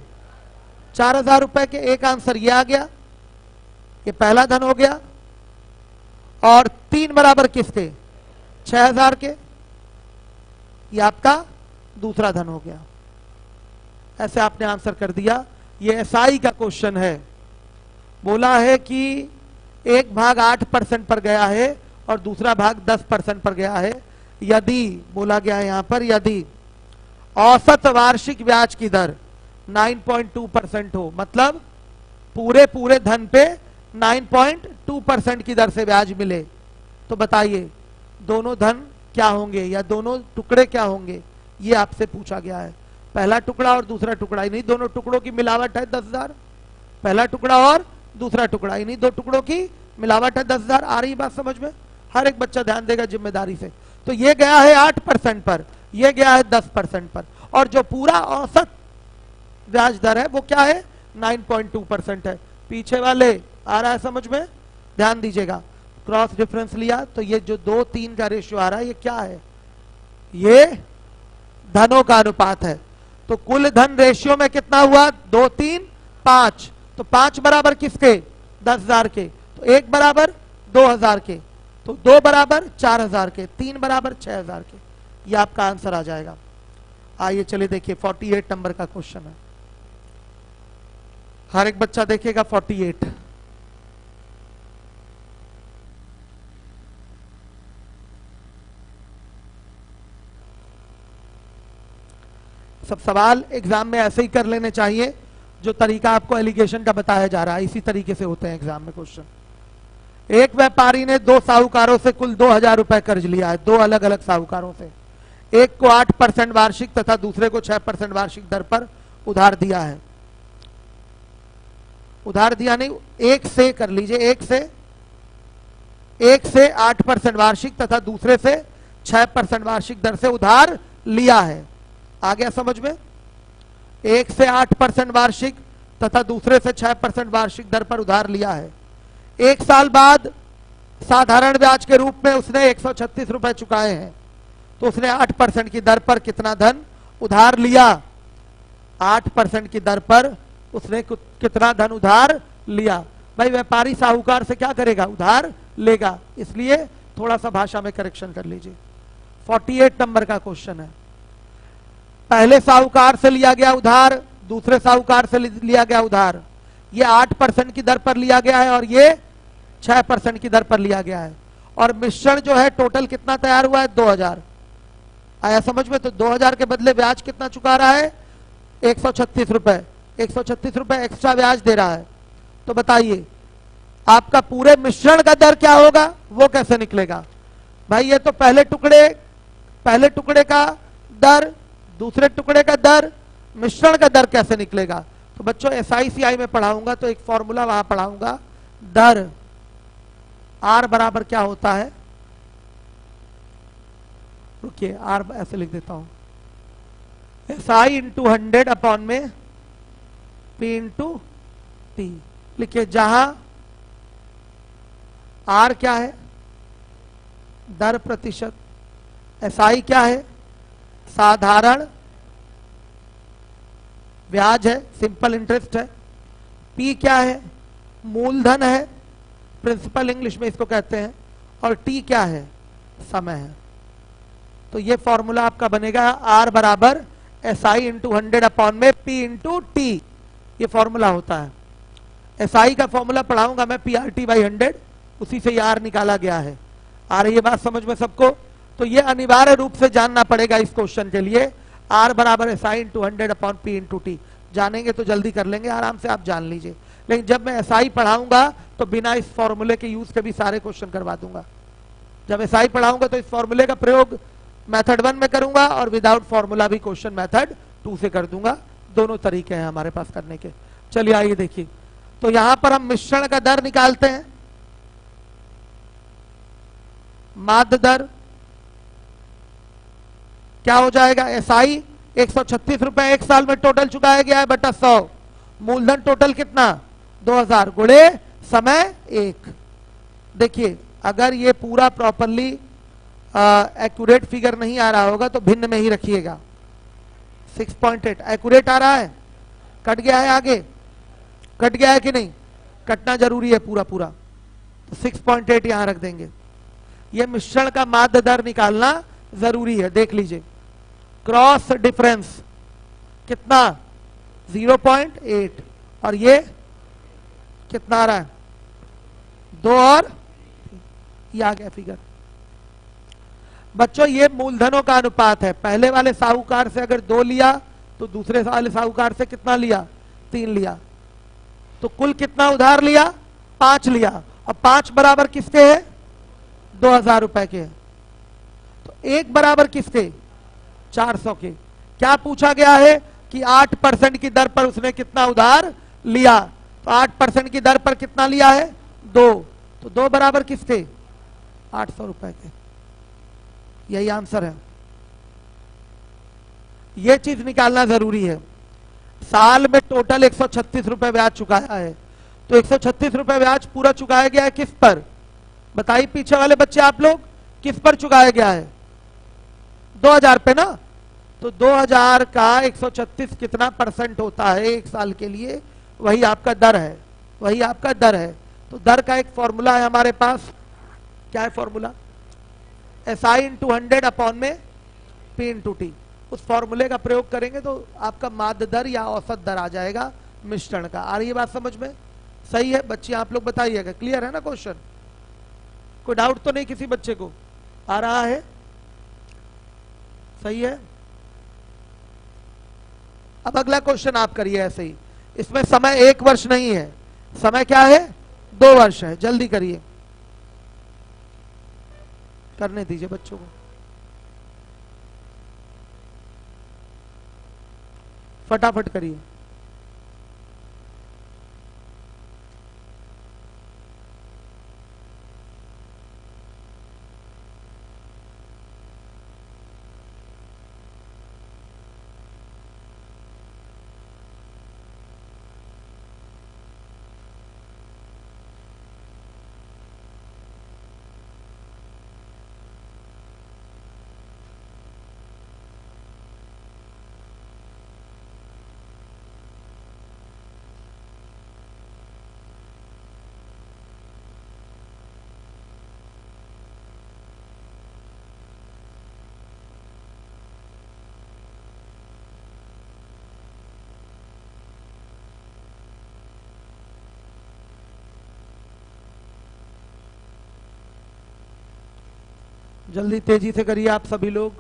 4,000 रुपए के। एक आंसर ये आ गया, ये पहला धन हो गया। और 3 बराबर किसके? 6,000 के, ये आपका दूसरा धन हो गया। ऐसे आपने आंसर कर दिया। ये एसआई का क्वेश्चन है। बोला है कि एक भाग 8% पर गया है और दूसरा भाग 10% पर गया है। यदि बोला गया है यहां पर, यदि औसत वार्षिक ब्याज की दर 9.2% हो, मतलब पूरे धन पे 9.2% की दर से ब्याज मिले, तो बताइए दोनों धन क्या होंगे या दोनों टुकड़े क्या होंगे? ये आपसे पूछा गया है। पहला टुकड़ा और दूसरा टुकड़ा, इन्हीं दोनों टुकड़ों की मिलावट है 10,000। पहला टुकड़ा और दूसरा टुकड़ा, इन्हीं दो टुकड़ों की मिलावट है 10,000। आ रही बात समझ में? हर एक बच्चा ध्यान देगा जिम्मेदारी से। तो ये गया है 8% पर, ये गया है 10% पर, और जो पूरा औसत ब्याज दर है वो क्या है? 9.2% है। पीछे वाले आ रहा है समझ में? ध्यान दीजिएगा, क्रॉस डिफरेंस लिया तो ये जो 2-3 का रेशियो आ रहा है, ये क्या है? ये धनों का अनुपात है। तो कुल धन रेशियो में कितना हुआ? 2, 3, 5। तो 5 बराबर किसके? 10,000 के। तो 1 बराबर 2,000 के, तो 2 बराबर 4,000 के, 3 बराबर 6,000 के। ये आपका आंसर आ जाएगा। आइए चलिए देखिए 48 नंबर का क्वेश्चन है। हर एक बच्चा देखेगा 48। सब सवाल एग्जाम में ऐसे ही कर लेने चाहिए, जो तरीका आपको एलिगेशन का बताया जा रहा है इसी तरीके से होते हैं एग्जाम में क्वेश्चन। एक व्यापारी ने 2 साहूकारों से कुल 2,000 रुपए कर्ज लिया है, 2 अलग अलग साहूकारों से। एक को 8% वार्षिक तथा दूसरे को 6% वार्षिक दर पर उधार दिया है। उधार दिया नहीं, एक से कर लीजिए, एक से 8% वार्षिक तथा दूसरे से 6% वार्षिक दर से उधार लिया है। आ गया समझ में? 1 से 8% वार्षिक तथा दूसरे से 6% वार्षिक दर पर उधार लिया है। एक साल बाद साधारण ब्याज के रूप में उसने 136 रुपए चुकाए हैं, तो उसने 8% की दर पर कितना धन उधार लिया? 8% की दर पर उसने कितना धन उधार लिया? भाई व्यापारी साहूकार से क्या करेगा? उधार लेगा, इसलिए थोड़ा सा भाषा में करेक्शन कर लीजिए। 48 नंबर का क्वेश्चन है। पहले साहूकार से लिया गया उधार, दूसरे साहूकार से लिया गया उधार, ये 8% की दर पर लिया गया है और ये 6% की दर पर लिया गया है। और मिश्रण जो है टोटल कितना तैयार हुआ है? 2,000। आया समझ में? तो 2,000 के बदले ब्याज कितना चुका रहा है? 136 रुपए। 136 रुपए एक्स्ट्रा ब्याज दे रहा है। तो बताइए आपका पूरे मिश्रण का दर क्या होगा, वो कैसे निकलेगा? भाई ये तो पहले टुकड़े का दर, दूसरे टुकड़े का दर, मिश्रण का दर कैसे निकलेगा? तो बच्चों SI/CI में पढ़ाऊंगा तो एक फॉर्मूला वहां पढ़ाऊंगा, दर R बराबर क्या होता है, रुकिए R ऐसे लिख देता हूं, SI इंटू 100 अपॉन में P इंटू T लिखिए, जहां R क्या है, दर प्रतिशत, SI क्या है, साधारण ब्याज है, सिंपल इंटरेस्ट है, P क्या है, मूलधन है, प्रिंसिपल इंग्लिश में इसको कहते हैं, और T क्या है, समय है। तो ये फॉर्मूला आपका बनेगा R बराबर SI इंटू 100 अपॉन में P इंटू T, ये फॉर्मूला होता है। SI का फॉर्मूला पढ़ाऊंगा मैं PRT/100, उसी से ये R निकाला गया है। आ रही है बात समझ में सबको? तो ये अनिवार्य रूप से जानना पड़ेगा इस क्वेश्चन के लिए, R बराबर SI into 100 upon P into T। जानेंगे तो जल्दी कर लेंगे, आराम से आप जान लीजिए, लेकिन जब मैं SI पढ़ाऊंगा तो बिना इस फॉर्मूले के यूज के भी सारे क्वेश्चन करवा दूंगा। जब SI पढ़ाऊंगा तो इस फॉर्मूले का प्रयोग मेथड 1 में करूंगा और विदाउट फॉर्मूला भी क्वेश्चन मेथड 2 से कर दूंगा। दोनों तरीके हैं हमारे पास करने के। चलिए आइए देखिए, तो यहां पर हम मिश्रण का दर निकालते हैं, माध्य दर क्या हो जाएगा, SI 136 रुपए एक साल में टोटल चुकाया गया है बटा 100, मूलधन टोटल कितना 2000 गुणे समय 1। देखिए अगर ये पूरा प्रॉपरली एक्यूरेट फिगर नहीं आ रहा होगा तो भिन्न में ही रखिएगा। 6.8 एक्यूरेट आ रहा है, कट गया है, आगे कट गया है कि नहीं, कटना जरूरी है पूरा पूरा, तो 6.8 यहां रख देंगे। ये मिश्रण का माध्य दर निकालना जरूरी है, देख लीजिए क्रॉस डिफरेंस कितना 0.8 और ये कितना आ रहा है 2 और ये आ गया फिगर। बच्चों ये मूलधनों का अनुपात है, पहले वाले साहूकार से अगर 2 लिया तो दूसरे वाले साहूकार से कितना लिया 3 लिया, तो कुल कितना उधार लिया 5 लिया, और 5 बराबर किसके है 2000 रुपए के है, तो 1 बराबर किसके 400 के। क्या पूछा गया है कि 8% की दर पर उसने कितना उधार लिया, तो 8% की दर पर कितना लिया है 2, तो 2 बराबर किसके 800 रुपए के। यही आंसर है, यह चीज निकालना जरूरी है। साल में टोटल 136 रुपए ब्याज चुकाया है, तो 136 रुपए ब्याज पूरा चुकाया गया है किस पर, बताइए पीछे वाले बच्चे आप लोग, किस पर चुकाया गया है 2000 पे ना, तो 2000 का 136 कितना परसेंट होता है एक साल के लिए, वही आपका दर है, वही आपका दर है। तो दर का एक फॉर्मूला है हमारे पास, क्या है फॉर्मूला, SI इंटू 100 अपॉन में P इंटू T। उस फॉर्मूले का प्रयोग करेंगे तो आपका माध्य दर या औसत दर आ जाएगा मिश्रण का। आ रही है बात समझ में? सही है बच्चे, आप लोग बताइएगा, क्लियर है ना क्वेश्चन, कोई डाउट तो नहीं किसी बच्चे को, आ रहा है? सही है। अब अगला क्वेश्चन आप करिए ऐसे ही, इसमें समय 1 वर्ष नहीं है, समय क्या है 2 वर्ष है, जल्दी करिए, करने दीजिए बच्चों को, फटाफट करिए। जल्दी तेजी से करिए आप सभी लोग।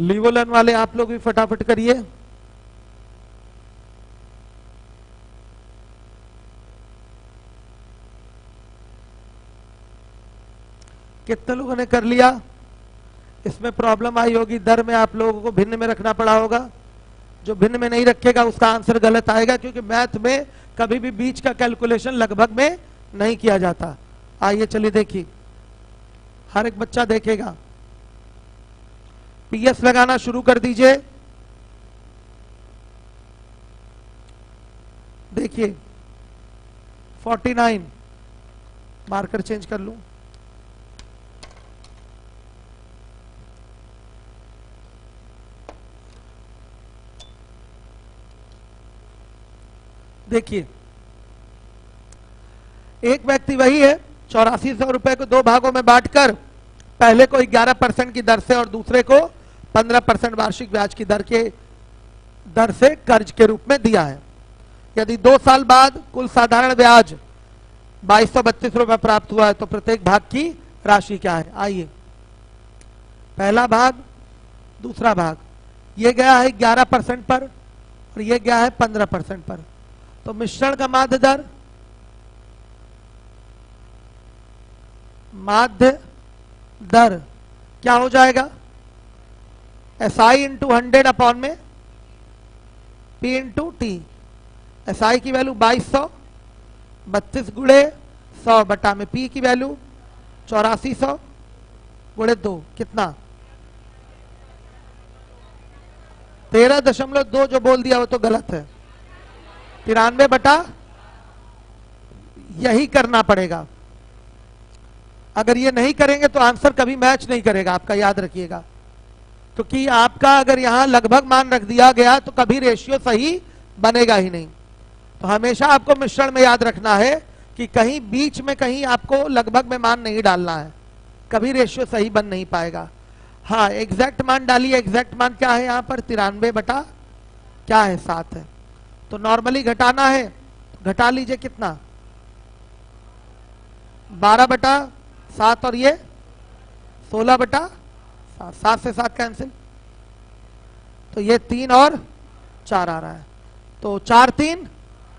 लीवोलन वाले आप लोग भी फटाफट करिए। कितने लोगों ने कर लिया? इसमें प्रॉब्लम आई होगी, दर में आप लोगों को भिन्न में रखना पड़ा होगा। जो भिन्न में नहीं रखेगा उसका आंसर गलत आएगा, क्योंकि मैथ में कभी भी बीच का कैलकुलेशन लगभग में नहीं किया जाता। आइए चलिए देखिए, हर एक बच्चा देखेगा। पीएस लगाना शुरू कर दीजिए। देखिए 49, मार्कर चेंज कर लूं। देखिए एक व्यक्ति वही है 8400 रुपए को दो भागों में बांटकर पहले को 11% की दर से और दूसरे को 15% वार्षिक ब्याज की दर से कर्ज के रूप में दिया है। यदि 2 साल बाद कुल साधारण ब्याज 2232 रुपए प्राप्त हुआ है तो प्रत्येक भाग की राशि क्या है? आइए, पहला भाग, दूसरा भाग, ये गया है 11% पर और ये गया है 15% पर। तो मिश्रण का माध्य दर क्या हो जाएगा? SI इंटू 100 अपॉन में P इंटू टी। SI की वैल्यू 2200, 32 गुणे 100 बटा में P की वैल्यू 8400 गुणे 2, कितना? 13.2 जो बोल दिया वो तो गलत है। 93 बटा, यही करना पड़ेगा। अगर ये नहीं करेंगे तो आंसर कभी मैच नहीं करेगा, आपका याद रखिएगा। क्योंकि आपका अगर यहां लगभग मान रख दिया गया तो कभी रेशियो सही बनेगा ही नहीं। तो हमेशा आपको मिश्रण में याद रखना है कि कहीं बीच में कहीं आपको लगभग में मान नहीं डालना है, कभी रेशियो सही बन नहीं पाएगा। हाँ, एग्जैक्ट मान डालिए। एग्जैक्ट मान क्या है यहाँ पर? 93 बटा क्या है? 7 है। तो नॉर्मली घटाना है, घटा लीजिए। कितना? 12 बटा 7 और ये 16 बटा 7, 7 से 7 कैंसिल, तो ये 3 और 4 आ रहा है। तो 4 3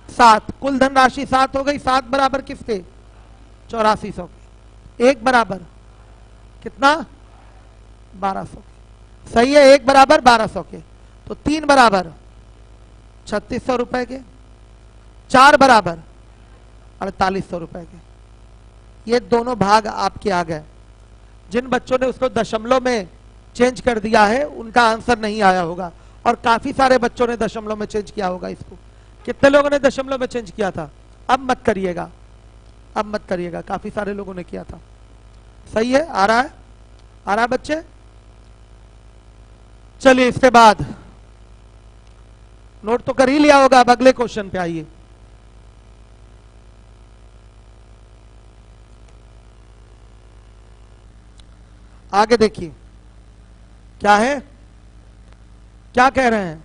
7, कुल धनराशि 7 हो गई। 7 बराबर किसके? 8400 के। 1 बराबर कितना? 1200 के। सही है, 1 बराबर 1200 के। तो 3 बराबर 3600 रुपए के, 4 बराबर 4800 रुपए के। ये दोनों भाग आपके आ गए। जिन बच्चों ने उसको दशमलव में चेंज कर दिया है उनका आंसर नहीं आया होगा, और काफी सारे बच्चों ने दशमलव में चेंज किया होगा इसको। कितने लोगों ने दशमलव में चेंज किया था? अब मत करिएगा, अब मत करिएगा, काफी सारे लोगों ने किया था। सही है, आ रहा है, आ रहा है बच्चे? चलिए इसके बाद नोट तो कर ही लिया होगा। अब अगले क्वेश्चन पे आइए। आगे देखिए क्या है, क्या कह रहे हैं।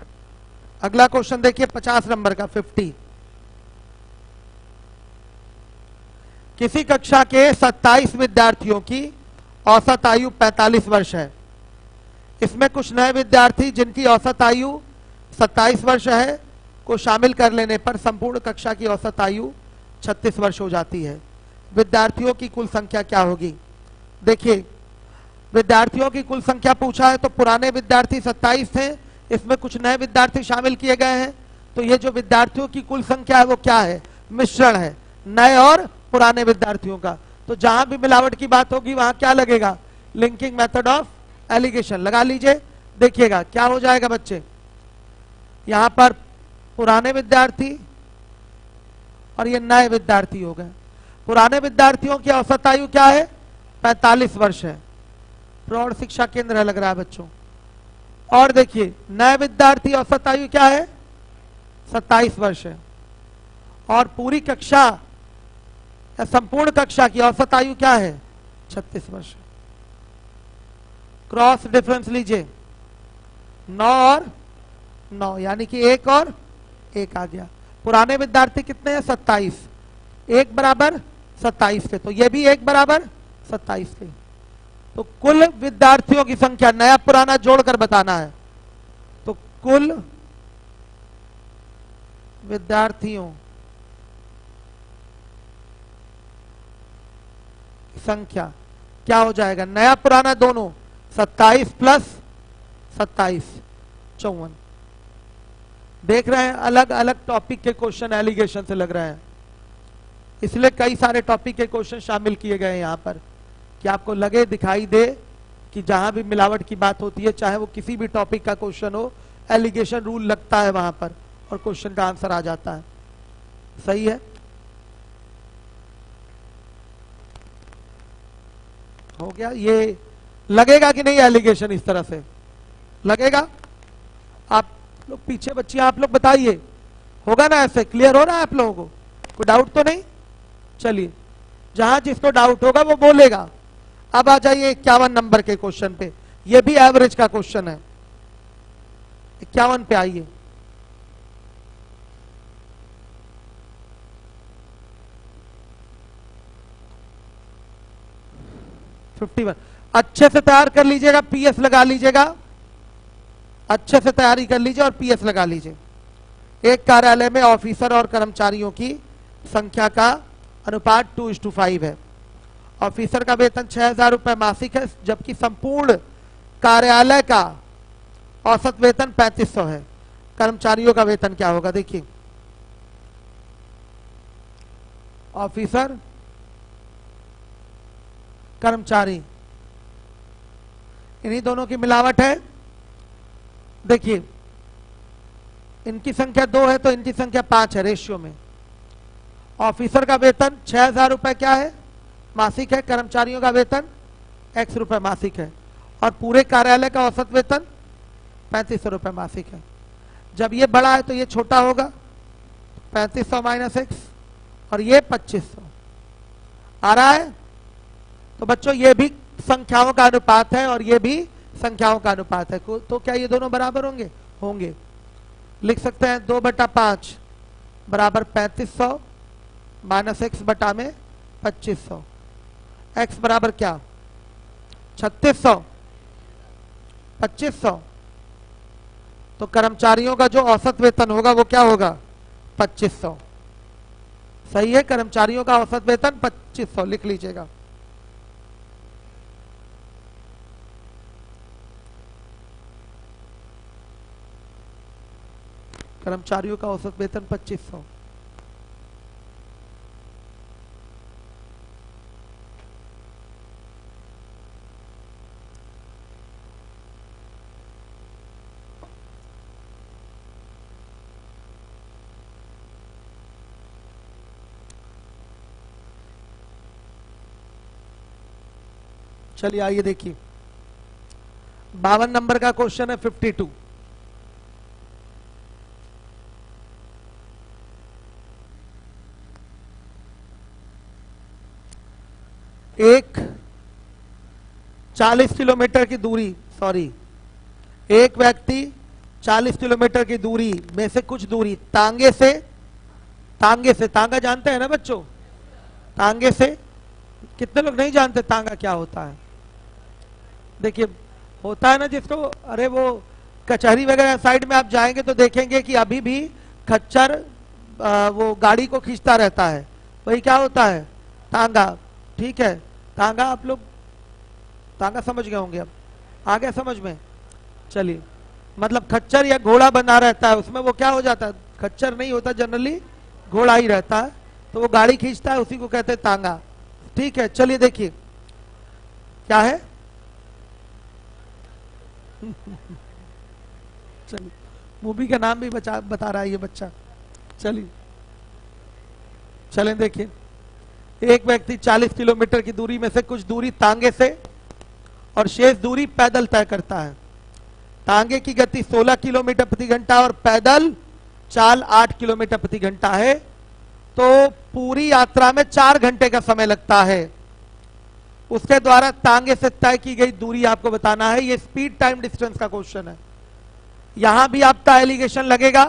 अगला क्वेश्चन देखिए 50 नंबर का, 50। किसी कक्षा के 27 विद्यार्थियों की औसत आयु 45 वर्ष है। इसमें कुछ नए विद्यार्थी जिनकी औसत आयु 27 वर्ष है को शामिल कर लेने पर संपूर्ण कक्षा की औसत आयु 36 वर्ष हो जाती है। विद्यार्थियों की कुल संख्या क्या होगी? देखिए, विद्यार्थियों की कुल संख्या पूछा है तो पुराने विद्यार्थी 27 थे, इसमें कुछ नए विद्यार्थी शामिल किए गए हैं। तो ये जो विद्यार्थियों की कुल संख्या है वो क्या है? मिश्रण है, नए और पुराने विद्यार्थियों का। तो जहां भी मिलावट की बात होगी वहां क्या लगेगा? लिंकिंग मेथड ऑफ एलिगेशन लगा लीजिए। देखिएगा क्या हो जाएगा बच्चे, यहां पर पुराने विद्यार्थी और ये नए विद्यार्थी हो गए। पुराने विद्यार्थियों की औसत आयु क्या है? 45 वर्ष है। प्रौढ़ शिक्षा केंद्र लग रहा है बच्चों। और देखिए नए विद्यार्थी औसत आयु क्या है? 27 वर्ष है। और पूरी कक्षा या संपूर्ण कक्षा की औसत आयु क्या है? 36 वर्ष। क्रॉस डिफरेंस लीजिए, 9 और 9 यानी कि 1 और 1 आ गया। पुराने विद्यार्थी कितने हैं? 27, 1 बराबर 27 के, तो ये भी 1 बराबर 27 के। तो कुल विद्यार्थियों की संख्या, नया पुराना जोड़कर बताना है। तो कुल विद्यार्थियों की संख्या क्या हो जाएगा, नया पुराना दोनों, 27 प्लस 27, 54। देख रहे हैं अलग अलग टॉपिक के क्वेश्चन एलिगेशन से लग रहे हैं, इसलिए कई सारे टॉपिक के क्वेश्चन शामिल किए गए हैं यहां पर, कि आपको लगे, दिखाई दे कि जहां भी मिलावट की बात होती है, चाहे वो किसी भी टॉपिक का क्वेश्चन हो, एलिगेशन रूल लगता है वहां पर और क्वेश्चन का आंसर आ जाता है। सही है, हो गया। ये लगेगा कि नहीं एलिगेशन इस तरह से लगेगा? आप लोग पीछे बच्चियां, आप लोग बताइए, होगा ना ऐसे? क्लियर हो रहा है आप लोगों को? कोई डाउट तो नहीं? चलिए, जहां जिसको डाउट होगा वो बोलेगा। अब आ जाइए 51 नंबर के क्वेश्चन पे, ये भी एवरेज का क्वेश्चन है। 51 पे आइए। अच्छे से तैयार कर लीजिएगा, पीएस लगा लीजिएगा, अच्छे से तैयारी कर लीजिए और पीएस लगा लीजिए। एक कार्यालय में ऑफिसर और कर्मचारियों की संख्या का अनुपात 2:5 है। ऑफिसर का वेतन 6,000 रुपए मासिक है, जबकि संपूर्ण कार्यालय का औसत वेतन 3500 है। कर्मचारियों का वेतन क्या होगा? देखिए, ऑफिसर, कर्मचारी, इन्हीं दोनों की मिलावट है। देखिए, इनकी संख्या 2 है तो इनकी संख्या 5 है रेशियो में। ऑफिसर का वेतन 6,000 रुपए क्या है? मासिक है। कर्मचारियों का वेतन x रुपए मासिक है, और पूरे कार्यालय का औसत वेतन 3500 रुपए मासिक है। जब ये बड़ा है तो ये छोटा होगा, 3500 माइनस x, और ये 2500 आ रहा है। तो बच्चों, ये भी संख्याओं का अनुपात है और ये भी संख्याओं का अनुपात है। तो क्या ये दोनों बराबर होंगे? होंगे। लिख सकते हैं 2/5 बराबर 3500 माइनस x बटा में 2500। x बराबर क्या? 3600, 2500। तो कर्मचारियों का जो औसत वेतन होगा वो क्या होगा? 2500। सही है, कर्मचारियों का औसत वेतन 2500 लिख लीजिएगा। कर्मचारियों का औसत वेतन 2500। चलिए आइए देखिए, 52 नंबर का क्वेश्चन है 52। एक 40 किलोमीटर की दूरी, सॉरी, एक व्यक्ति 40 किलोमीटर की दूरी में से कुछ दूरी तांगे से, तांगा जानते हैं ना बच्चों? तांगे से, कितने लोग नहीं जानते तांगा क्या होता है? देखिए, होता है ना जिसको, अरे वो कचहरी वगैरह साइड में आप जाएंगे तो देखेंगे कि अभी भी खच्चर वो गाड़ी को खींचता रहता है, वही क्या होता है? तांगा। ठीक है, तांगा, आप लोग तांगा समझ गए होंगे, अब आ गया समझ में? चलिए, मतलब खच्चर या घोड़ा बना रहता है, उसमें वो क्या हो जाता है? खच्चर नहीं होता, जनरली घोड़ा ही रहता है, तो वो गाड़ी खींचता है, उसी को कहते हैं तांगा। ठीक है, चलिए देखिए क्या है। चलिए, मूवी का नाम भी बता रहा है ये बच्चा। चलिए चलें देखिए, एक व्यक्ति 40 किलोमीटर की दूरी में से कुछ दूरी तांगे से और शेष दूरी पैदल तय करता है। तांगे की गति 16 किलोमीटर प्रति घंटा और पैदल चाल 8 किलोमीटर प्रति घंटा है, तो पूरी यात्रा में 4 घंटे का समय लगता है। उसके द्वारा तांगे से तय की गई दूरी आपको बताना है। ये स्पीड टाइम डिस्टेंस का क्वेश्चन है। यहां भी आपका एलिगेशन लगेगा,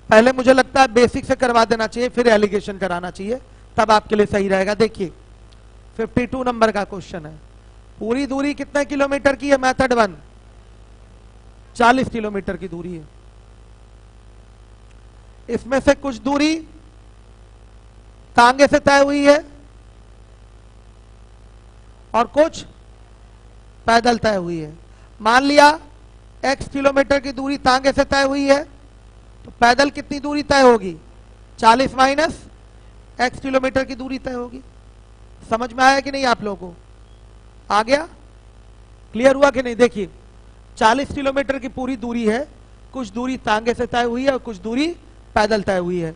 पहले मुझे लगता है बेसिक से करवा देना चाहिए, फिर एलिगेशन कराना चाहिए, तब आपके लिए सही रहेगा। देखिए 52 नंबर का क्वेश्चन है। पूरी दूरी कितने किलोमीटर की है? मेथड 1 40 किलोमीटर की दूरी है। इसमें से कुछ दूरी तांगे से तय हुई है और कुछ पैदल तय हुई है। मान लिया x किलोमीटर की दूरी तांगे से तय हुई है, तो पैदल कितनी दूरी तय होगी? 40 माइनस x किलोमीटर की दूरी तय होगी। समझ में आया कि नहीं आप लोगों को? आ गया? क्लियर हुआ कि नहीं? देखिए 40 किलोमीटर की पूरी दूरी है, कुछ दूरी तांगे से तय हुई है और कुछ दूरी पैदल तय हुई है।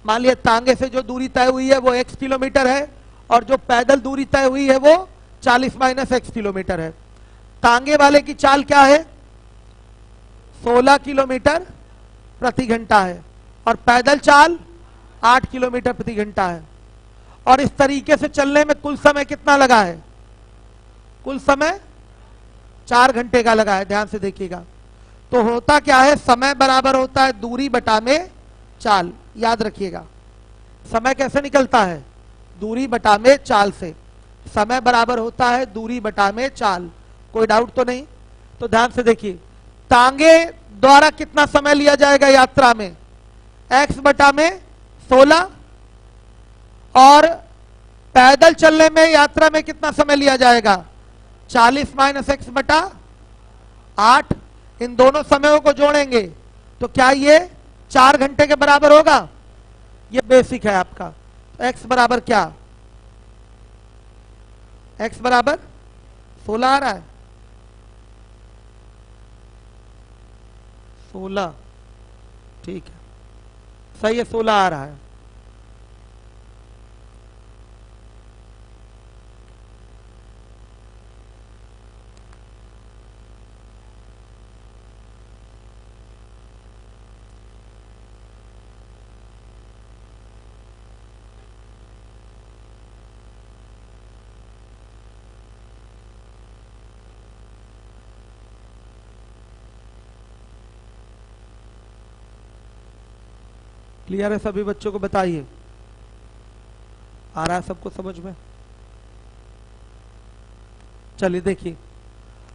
मान लिया तांगे से जो दूरी तय हुई है वो x किलोमीटर है और जो पैदल दूरी तय हुई है वो 40 माइनस x किलोमीटर है। तांगे वाले की चाल क्या है? 16 किलोमीटर प्रति घंटा है और पैदल चाल 8 किलोमीटर प्रति घंटा है। और इस तरीके से चलने में कुल समय कितना लगा है? कुल समय 4 घंटे का लगा है। ध्यान से देखिएगा। तो होता क्या है? समय बराबर होता है दूरी बटा में चाल। याद रखिएगा समय कैसे निकलता है? दूरी बटा में चाल से। समय बराबर होता है दूरी बटा में चाल। कोई डाउट तो नहीं? तो ध्यान से देखिए, तांगे द्वारा कितना समय लिया जाएगा यात्रा में? x बटा में 16 और पैदल चलने में यात्रा में कितना समय लिया जाएगा? 40 माइनस x बटा 8। इन दोनों समयों को जोड़ेंगे तो क्या ये 4 घंटे के बराबर होगा? ये बेसिक है आपका। तो x बराबर क्या? x बराबर 16 आ रहा है। 16 ठीक है, सही है, 16 आ रहा है। क्लियर है? सभी बच्चों को बताइए, आ रहा है सबको समझ में? चलिए देखिए,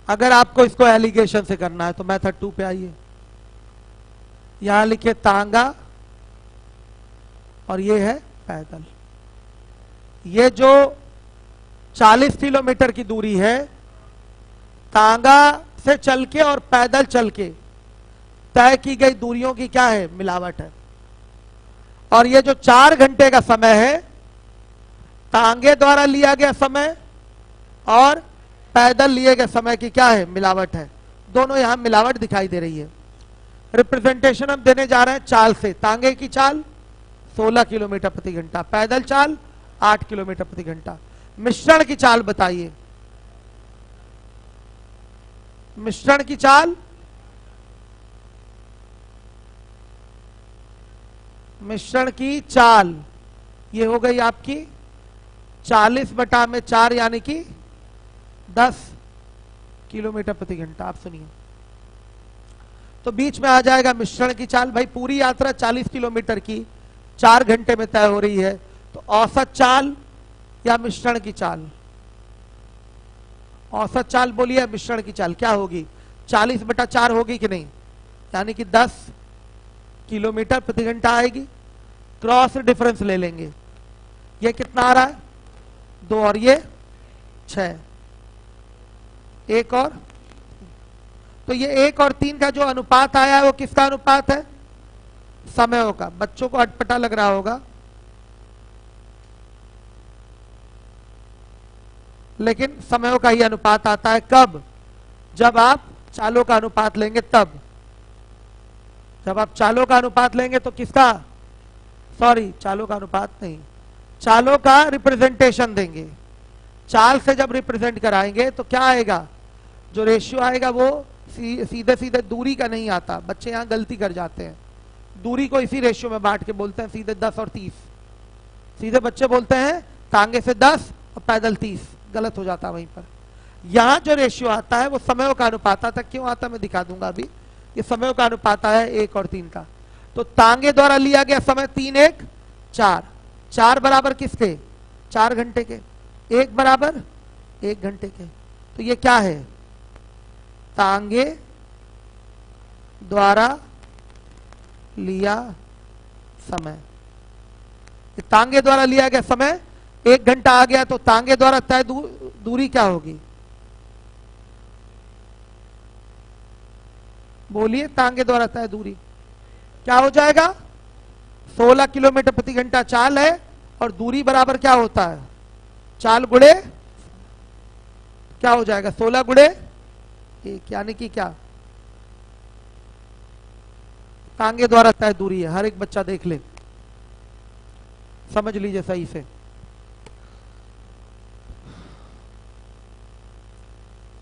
अगर आपको इसको एलिगेशन से करना है तो मेथड 2 पे आइए। यहां लिखे तांगा और ये है पैदल। ये जो 40 किलोमीटर की दूरी है, तांगा से चल के और पैदल चल के तय की गई दूरियों की क्या है? मिलावट है। और ये जो 4 घंटे का समय है, तांगे द्वारा लिया गया समय और पैदल लिए गए समय की क्या है? मिलावट है। दोनों यहां मिलावट दिखाई दे रही है। रिप्रेजेंटेशन हम देने जा रहे हैं चाल से। तांगे की चाल 16 किलोमीटर प्रति घंटा, पैदल चाल 8 किलोमीटर प्रति घंटा। मिश्रण की चाल बताइए। मिश्रण की चाल, मिश्रण की चाल ये हो गई आपकी 40 बटा में 4 यानी कि 10 किलोमीटर प्रति घंटा। आप सुनिए, तो बीच में आ जाएगा मिश्रण की चाल। भाई पूरी यात्रा 40 किलोमीटर की 4 घंटे में तय हो रही है, तो औसत चाल या मिश्रण की चाल? औसत चाल बोलिए, मिश्रण की चाल क्या होगी? 40 बटा 4 होगी कि नहीं? यानी कि 10 किलोमीटर प्रति घंटा आएगी। क्रॉस डिफरेंस ले लेंगे। ये कितना आ रहा है? 2 और ये 6, 1 और, तो ये 1 और 3 का जो अनुपात आया है वो किसका अनुपात है? समयों का। बच्चों को अटपटा लग रहा होगा, लेकिन समयों का ही अनुपात आता है। कब? जब आप चालों का अनुपात लेंगे तब। जब आप चालों का अनुपात लेंगे तो किसका? सॉरी, चालों का अनुपात नहीं, चालों का रिप्रेजेंटेशन देंगे। चाल से जब रिप्रेजेंट कराएंगे तो क्या आएगा? जो रेशियो आएगा वो सीधे सीधे दूरी का नहीं आता। बच्चे यहां गलती कर जाते हैं, दूरी को इसी रेशियो में बांट के बोलते हैं सीधे 10 और 30। सीधे बच्चे बोलते हैं तांगे से 10 और पैदल 30, गलत हो जाता है वहीं पर। यहां जो रेशियो आता है वो समयों का अनुपात आता है। क्यों आता मैं दिखा दूंगा अभी। ये समयों का अनुपात है 1 और 3 का। तो तांगे द्वारा लिया गया समय 3 1 4। 4 बराबर किसके? 4 घंटे के। 1 बराबर 1 घंटे के। तो ये क्या है? तांगे द्वारा लिया समय। तांगे द्वारा लिया गया समय 1 घंटा आ गया, तो तांगे द्वारा तय दूरी क्या होगी? बोलिए, तांगे द्वारा तय दूरी क्या हो जाएगा? 16 किलोमीटर प्रति घंटा चाल है, और दूरी बराबर क्या होता है? चाल गुणे क्या हो जाएगा? 16 गुणे 1, यानी कि क्या? तांगे द्वारा तय दूरी है। हर एक बच्चा देख ले, समझ लीजिए सही से।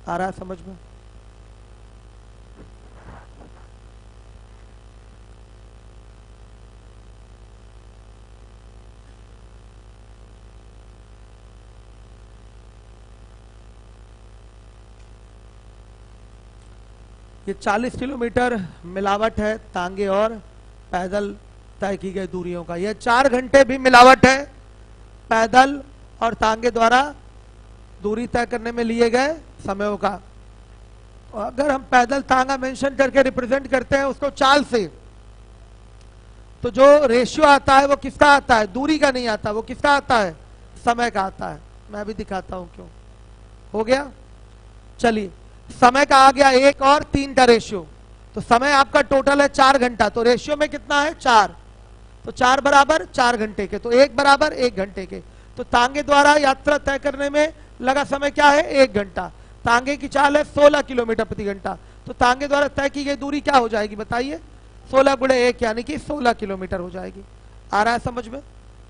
आ रहा है समझ में? ये 40 किलोमीटर मिलावट है तांगे और पैदल तय की गई दूरियों का। ये 4 घंटे भी मिलावट है पैदल और तांगे द्वारा दूरी तय करने में लिए गए समयों का। अगर हम पैदल तांगा मेंशन करके रिप्रेजेंट करते हैं उसको चाल से, तो जो रेशियो आता है वो किसका आता है? दूरी का नहीं आता, वो किसका आता है? समय का आता है। मैं भी दिखाता हूं क्यों। हो गया? चलिए, समय का आ गया 1 और 3 का रेशियो। तो समय आपका टोटल है 4 घंटा, तो रेशियो में कितना है? 4। तो 4 बराबर 4 घंटे के, तो 1 बराबर 1 घंटे के। तो तांगे द्वारा यात्रा तय करने में लगा समय क्या है? 1 घंटा। तांगे की चाल है 16 किलोमीटर प्रति घंटा, तो तांगे द्वारा तय की गई दूरी क्या हो जाएगी बताइए? 16 गुणे 1 यानी कि 16 किलोमीटर हो जाएगी। आ रहा है समझ में?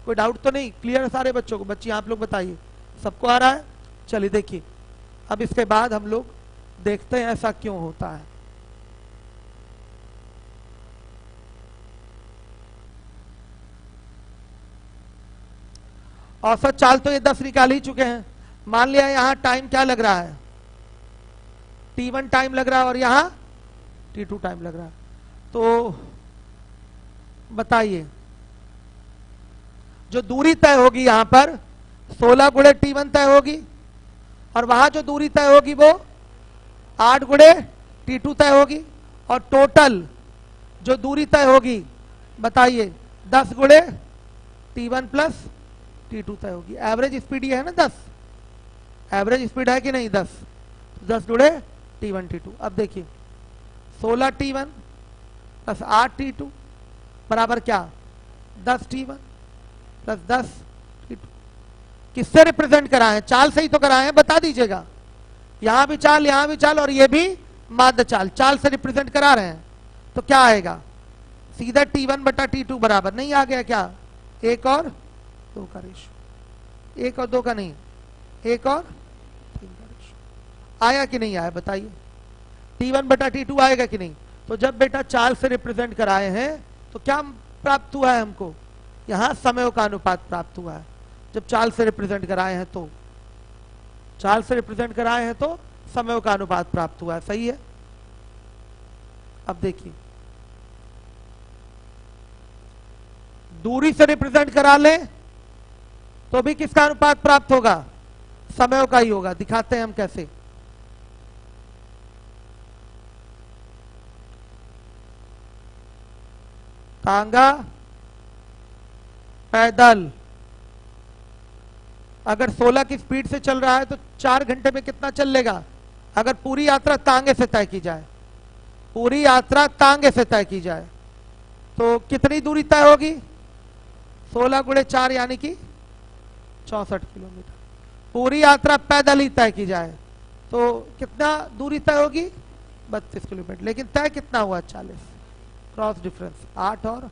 कोई डाउट तो नहीं? क्लियर है सारे बच्चों को? बच्ची आप लोग बताइए, सबको आ रहा है? चलिए देखिए, अब इसके बाद हम लोग देखते हैं ऐसा क्यों होता है। औसत चाल तो ये 10 निकाल ही चुके हैं। मान लिया यहां टाइम क्या लग रहा है? T1 टाइम लग रहा है और यहां T2 टाइम लग रहा है। तो बताइए, जो दूरी तय होगी यहां पर 16 गुणे T1 तय होगी, और वहां जो दूरी तय होगी वो 8 गुणे T2 तय होगी, और टोटल जो दूरी तय होगी बताइए 10 गुणे T1 प्लस T2 तय होगी। एवरेज स्पीड ये है ना 10, एवरेज स्पीड है कि नहीं 10? 10 गुणे T1 T2। अब देखिए 16 T1 प्लस 8 T2 बराबर क्या? 10 T1 प्लस 10 T2। किससे रिप्रेजेंट कराएं? चाल से ही तो कराएं, बता दीजिएगा। यहां भी चाल, यहां भी चाल, और ये भी माध्य चाल, चाल से रिप्रेजेंट करा रहे हैं। तो क्या आएगा? सीधा T1 बटा T2 बराबर नहीं आ गया क्या? 1 और 2 का रेशियो। 1 और 2 का नहीं, 1 और 3 का रेशियो। आया कि नहीं आया बताइए? T1 बटा T2 आएगा कि नहीं? तो जब बेटा चाल से रिप्रेजेंट कराए हैं तो क्या प्राप्त हुआ है हमको? यहां समयों का अनुपात प्राप्त हुआ है। जब चाल से रिप्रेजेंट कराए हैं तो, चाल से रिप्रेजेंट कराए हैं तो समयों का अनुपात प्राप्त हुआ है। सही है? अब देखिए, दूरी से रिप्रेजेंट करा लें तो भी किसका अनुपात प्राप्त होगा? समयों का ही होगा। दिखाते हैं हम कैसे। तांगा पैदल अगर 16 की स्पीड से चल रहा है तो 4 घंटे में कितना चल लेगा? अगर पूरी यात्रा तांगे से तय की जाए, पूरी यात्रा तांगे से तय की जाए तो कितनी दूरी तय होगी? 16 गुणे 4 यानी कि 64 किलोमीटर। पूरी यात्रा पैदल ही तय की जाए तो कितना दूरी तय होगी? 32 किलोमीटर। लेकिन तय कितना हुआ? 40। क्रॉस डिफरेंस 8 और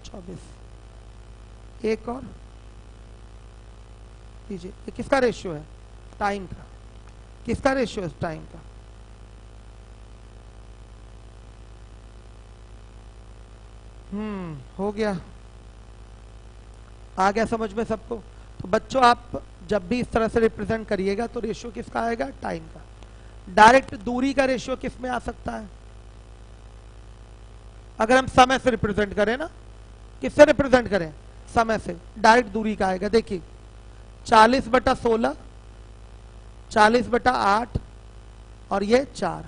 24। 1 और लीजिए, ये किसका रेशियो है? टाइम का। किसका रेशियो है? टाइम का। हो गया? आ गया समझ में सबको? तो बच्चों आप जब भी इस तरह से रिप्रेजेंट करिएगा तो रेशियो किसका आएगा? टाइम का। डायरेक्ट दूरी का रेशियो किस में आ सकता है? अगर हम समय से रिप्रेजेंट करें ना, किससे रिप्रेजेंट करें? समय से। डायरेक्ट दूरी का आएगा। देखिए 40 बटा 16 40/8 और ये 4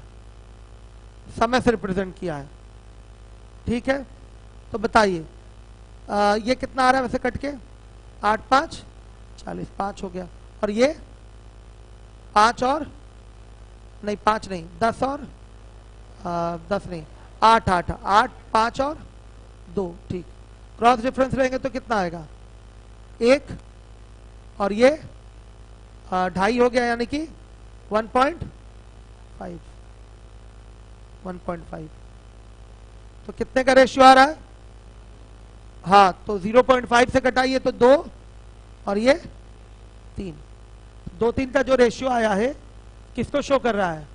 समय से रिप्रेजेंट किया है। ठीक है, तो बताइए ये कितना आ रहा है वैसे कट के? 8 5 40, 5 हो गया। और ये 5 और नहीं 5 नहीं 10 और 10 नहीं 8 8 8 5 और 2। ठीक, क्रॉस डिफरेंस लेंगे तो कितना आएगा? 1 और ये 2.5 हो गया, यानी कि 1.5 1.5। तो कितने का रेशियो आ रहा है? हाँ, तो 0.5 से घटाइए तो 2 और ये 3। 2 3 का जो रेशियो आया है किसको शो कर रहा है?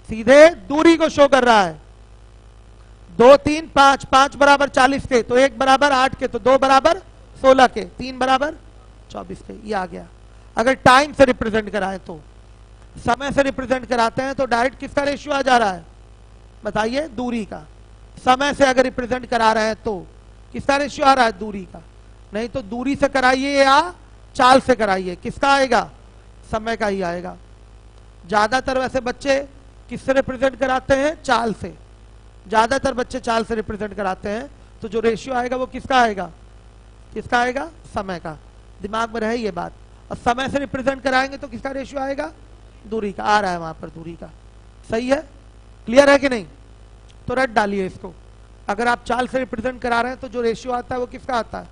सीधे दूरी को शो कर रहा है। 2 3 5, 5 बराबर 40 के, तो 1 बराबर 8 के, तो 2 बराबर 16 के, 3 बराबर 24 के। ये आ गया। अगर टाइम से रिप्रेजेंट कराए तो, समय से रिप्रेजेंट कराते हैं तो डायरेक्ट किसका रेशियो आ जा रहा है? बताइए, दूरी का। समय से अगर रिप्रेजेंट करा रहे हैं तो किसका रेशियो आ रहा है? दूरी का। नहीं तो दूरी से कराइए या चाल से कराइए, किसका आएगा? समय का ही आएगा। ज्यादातर वैसे बच्चे किससे रिप्रेजेंट कराते हैं? चाल से। ज्यादातर बच्चे चाल से रिप्रेजेंट कराते हैं, तो जो रेशियो आएगा वो किसका आएगा? किसका आएगा? समय का। दिमाग में रहे ये बात। और समय से रिप्रेजेंट कराएंगे तो किसका रेशियो आएगा? दूरी का। आ रहा है वहां पर दूरी का। सही है? क्लियर है कि नहीं? तो रट डालिए इसको। अगर आप चाल से रिप्रेजेंट करा रहे हैं तो जो रेशियो आता है वो किसका आता है?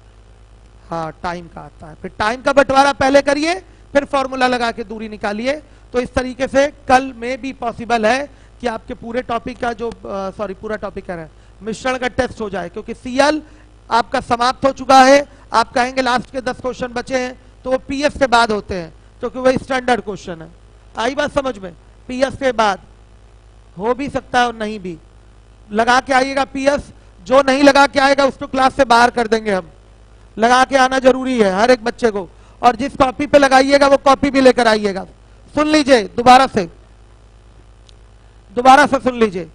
हाँ, टाइम का आता है। फिर टाइम का बंटवारा पहले करिए, फिर फॉर्मूला लगा के दूरी निकालिए। तो इस तरीके से कल में भी पॉसिबल है कि आपके पूरे टॉपिक का जो पूरा टॉपिक है मिश्रण का टेस्ट हो जाए, क्योंकि सीएल आपका समाप्त हो चुका है। आप कहेंगे लास्ट के 10 क्वेश्चन बचे हैं, तो वो पीएस के बाद होते हैं, क्योंकि वही स्टैंडर्ड क्वेश्चन है। आई बात समझ में? पीएस के बाद हो भी सकता है और नहीं भी। लगा के आइएगा पीएस, जो नहीं लगा के आएगा उसको क्लास से बाहर कर देंगे हम। लगा के आना जरूरी है हर एक बच्चे को, और जिस कॉपी पे लगाइएगा वो कॉपी भी लेकर आइएगा। सुन लीजिए दोबारा से सुन लीजिए,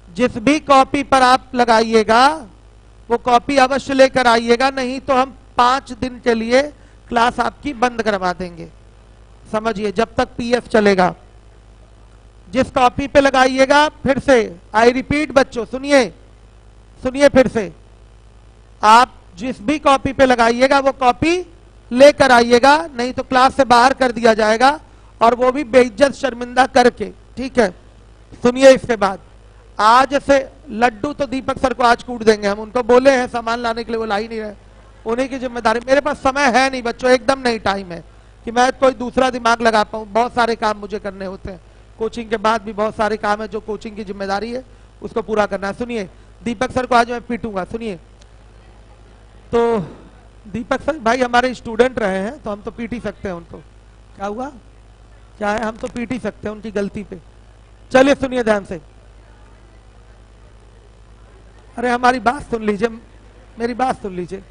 जिस भी कॉपी पर आप लगाइएगा वो कॉपी अवश्य लेकर आइएगा, नहीं तो हम 5 दिन के लिए क्लास आपकी बंद करवा देंगे। समझिए, जब तक पीएफ चलेगा। जिस कॉपी पे लगाइएगा, फिर से आई रिपीट बच्चों, सुनिए फिर से, आप जिस भी कॉपी पे लगाइएगा वो कॉपी लेकर आइएगा, नहीं तो क्लास से बाहर कर दिया जाएगा, और वो भी बेइज्जत शर्मिंदा करके। ठीक है? सुनिए, इसके बाद आज से लड्डू तो दीपक सर को आज कूट देंगे हम। उनको बोले हैं सामान लाने के लिए, वो ला ही नहीं रहे। उन्हीं की जिम्मेदारी। मेरे पास समय है नहीं बच्चों, एकदम नहीं टाइम है कि मैं कोई दूसरा दिमाग लगा पाऊं। बहुत सारे काम मुझे करने होते हैं, कोचिंग के बाद भी बहुत सारे काम है जो कोचिंग की जिम्मेदारी है, उसको पूरा करना है। सुनिए, दीपक सर को आज मैं पीटूंगा। सुनिए, तो दीपक सर भाई हमारे स्टूडेंट रहे हैं, तो हम तो पीट ही सकते हैं उनको। क्या हुआ? क्या है? हम तो पीट ही सकते हैं उनकी गलती पे। चलिए सुनिए ध्यान से। अरे हमारी बात सुन लीजिए, मेरी बात सुन लीजिए।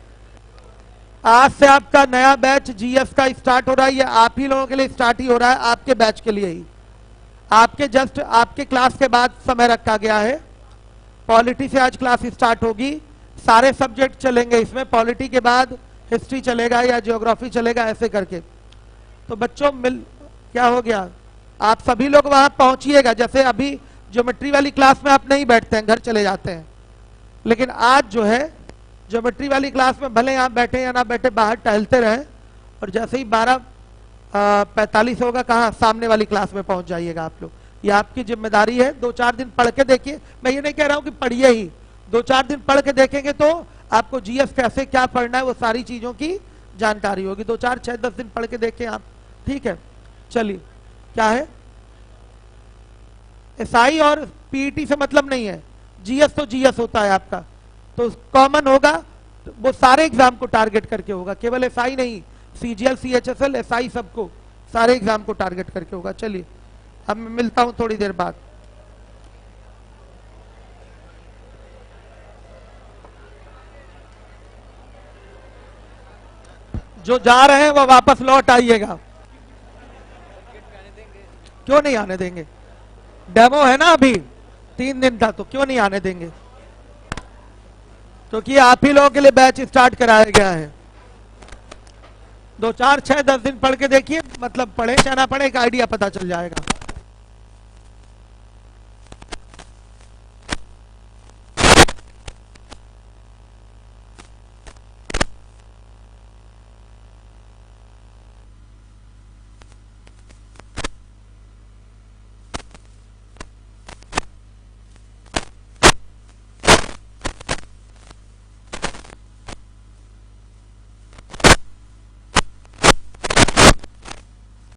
आज से आपका नया बैच जीएस का स्टार्ट हो रहा है। ये आप ही लोगों के लिए स्टार्ट ही हो रहा है, आपके बैच के लिए ही। आपके जस्ट आपके क्लास के बाद समय रखा गया है। पॉलिटी से आज क्लास स्टार्ट होगी। सारे सब्जेक्ट चलेंगे इसमें। पॉलिटी के बाद हिस्ट्री चलेगा या ज्योग्राफी चलेगा, ऐसे करके। तो बच्चों क्या हो गया? आप सभी लोग वहां पहुंचिएगा। जैसे अभी ज्योमेट्री वाली क्लास में आप नहीं बैठते हैं, घर चले जाते हैं, लेकिन आज जो है ज्योमेट्री वाली क्लास में भले आप बैठे या ना बैठे, बाहर टहलते रहें, और जैसे ही 12:45 होगा, कहाँ? सामने वाली क्लास में पहुंच जाइएगा आप लोग। ये आपकी जिम्मेदारी है। 2-4 दिन पढ़ के देखिए। मैं ये नहीं कह रहा हूं कि पढ़िए ही, 2-4 दिन पढ़ के देखेंगे तो आपको जीएस कैसे क्या पढ़ना है वो सारी चीजों की जानकारी होगी। 2-4 6-10 दिन पढ़ के देखें आप। ठीक है? चलिए, क्या है? एसआई और पीईटी से मतलब नहीं है। जीएस तो जीएस होता है आपका, तो कॉमन होगा, तो वो सारे एग्जाम को टारगेट करके होगा, केवल एसआई नहीं। सीजीएल, सीएचएसएल, एसआई सबको, सारे एग्जाम को टारगेट करके होगा। चलिए, अब मैं मिलता हूं थोड़ी देर बाद। जो जा रहे हैं वो वापस लौट आइएगा। क्यों नहीं आने देंगे? डेमो है ना, अभी 3 दिन था, तो क्यों नहीं आने देंगे? क्योंकि आप ही लोगों के लिए बैच स्टार्ट कराया गया है। 2 4 6 10 दिन पढ़ के देखिए, मतलब पढ़े या ना पढ़े, एक आइडिया पता चल जाएगा।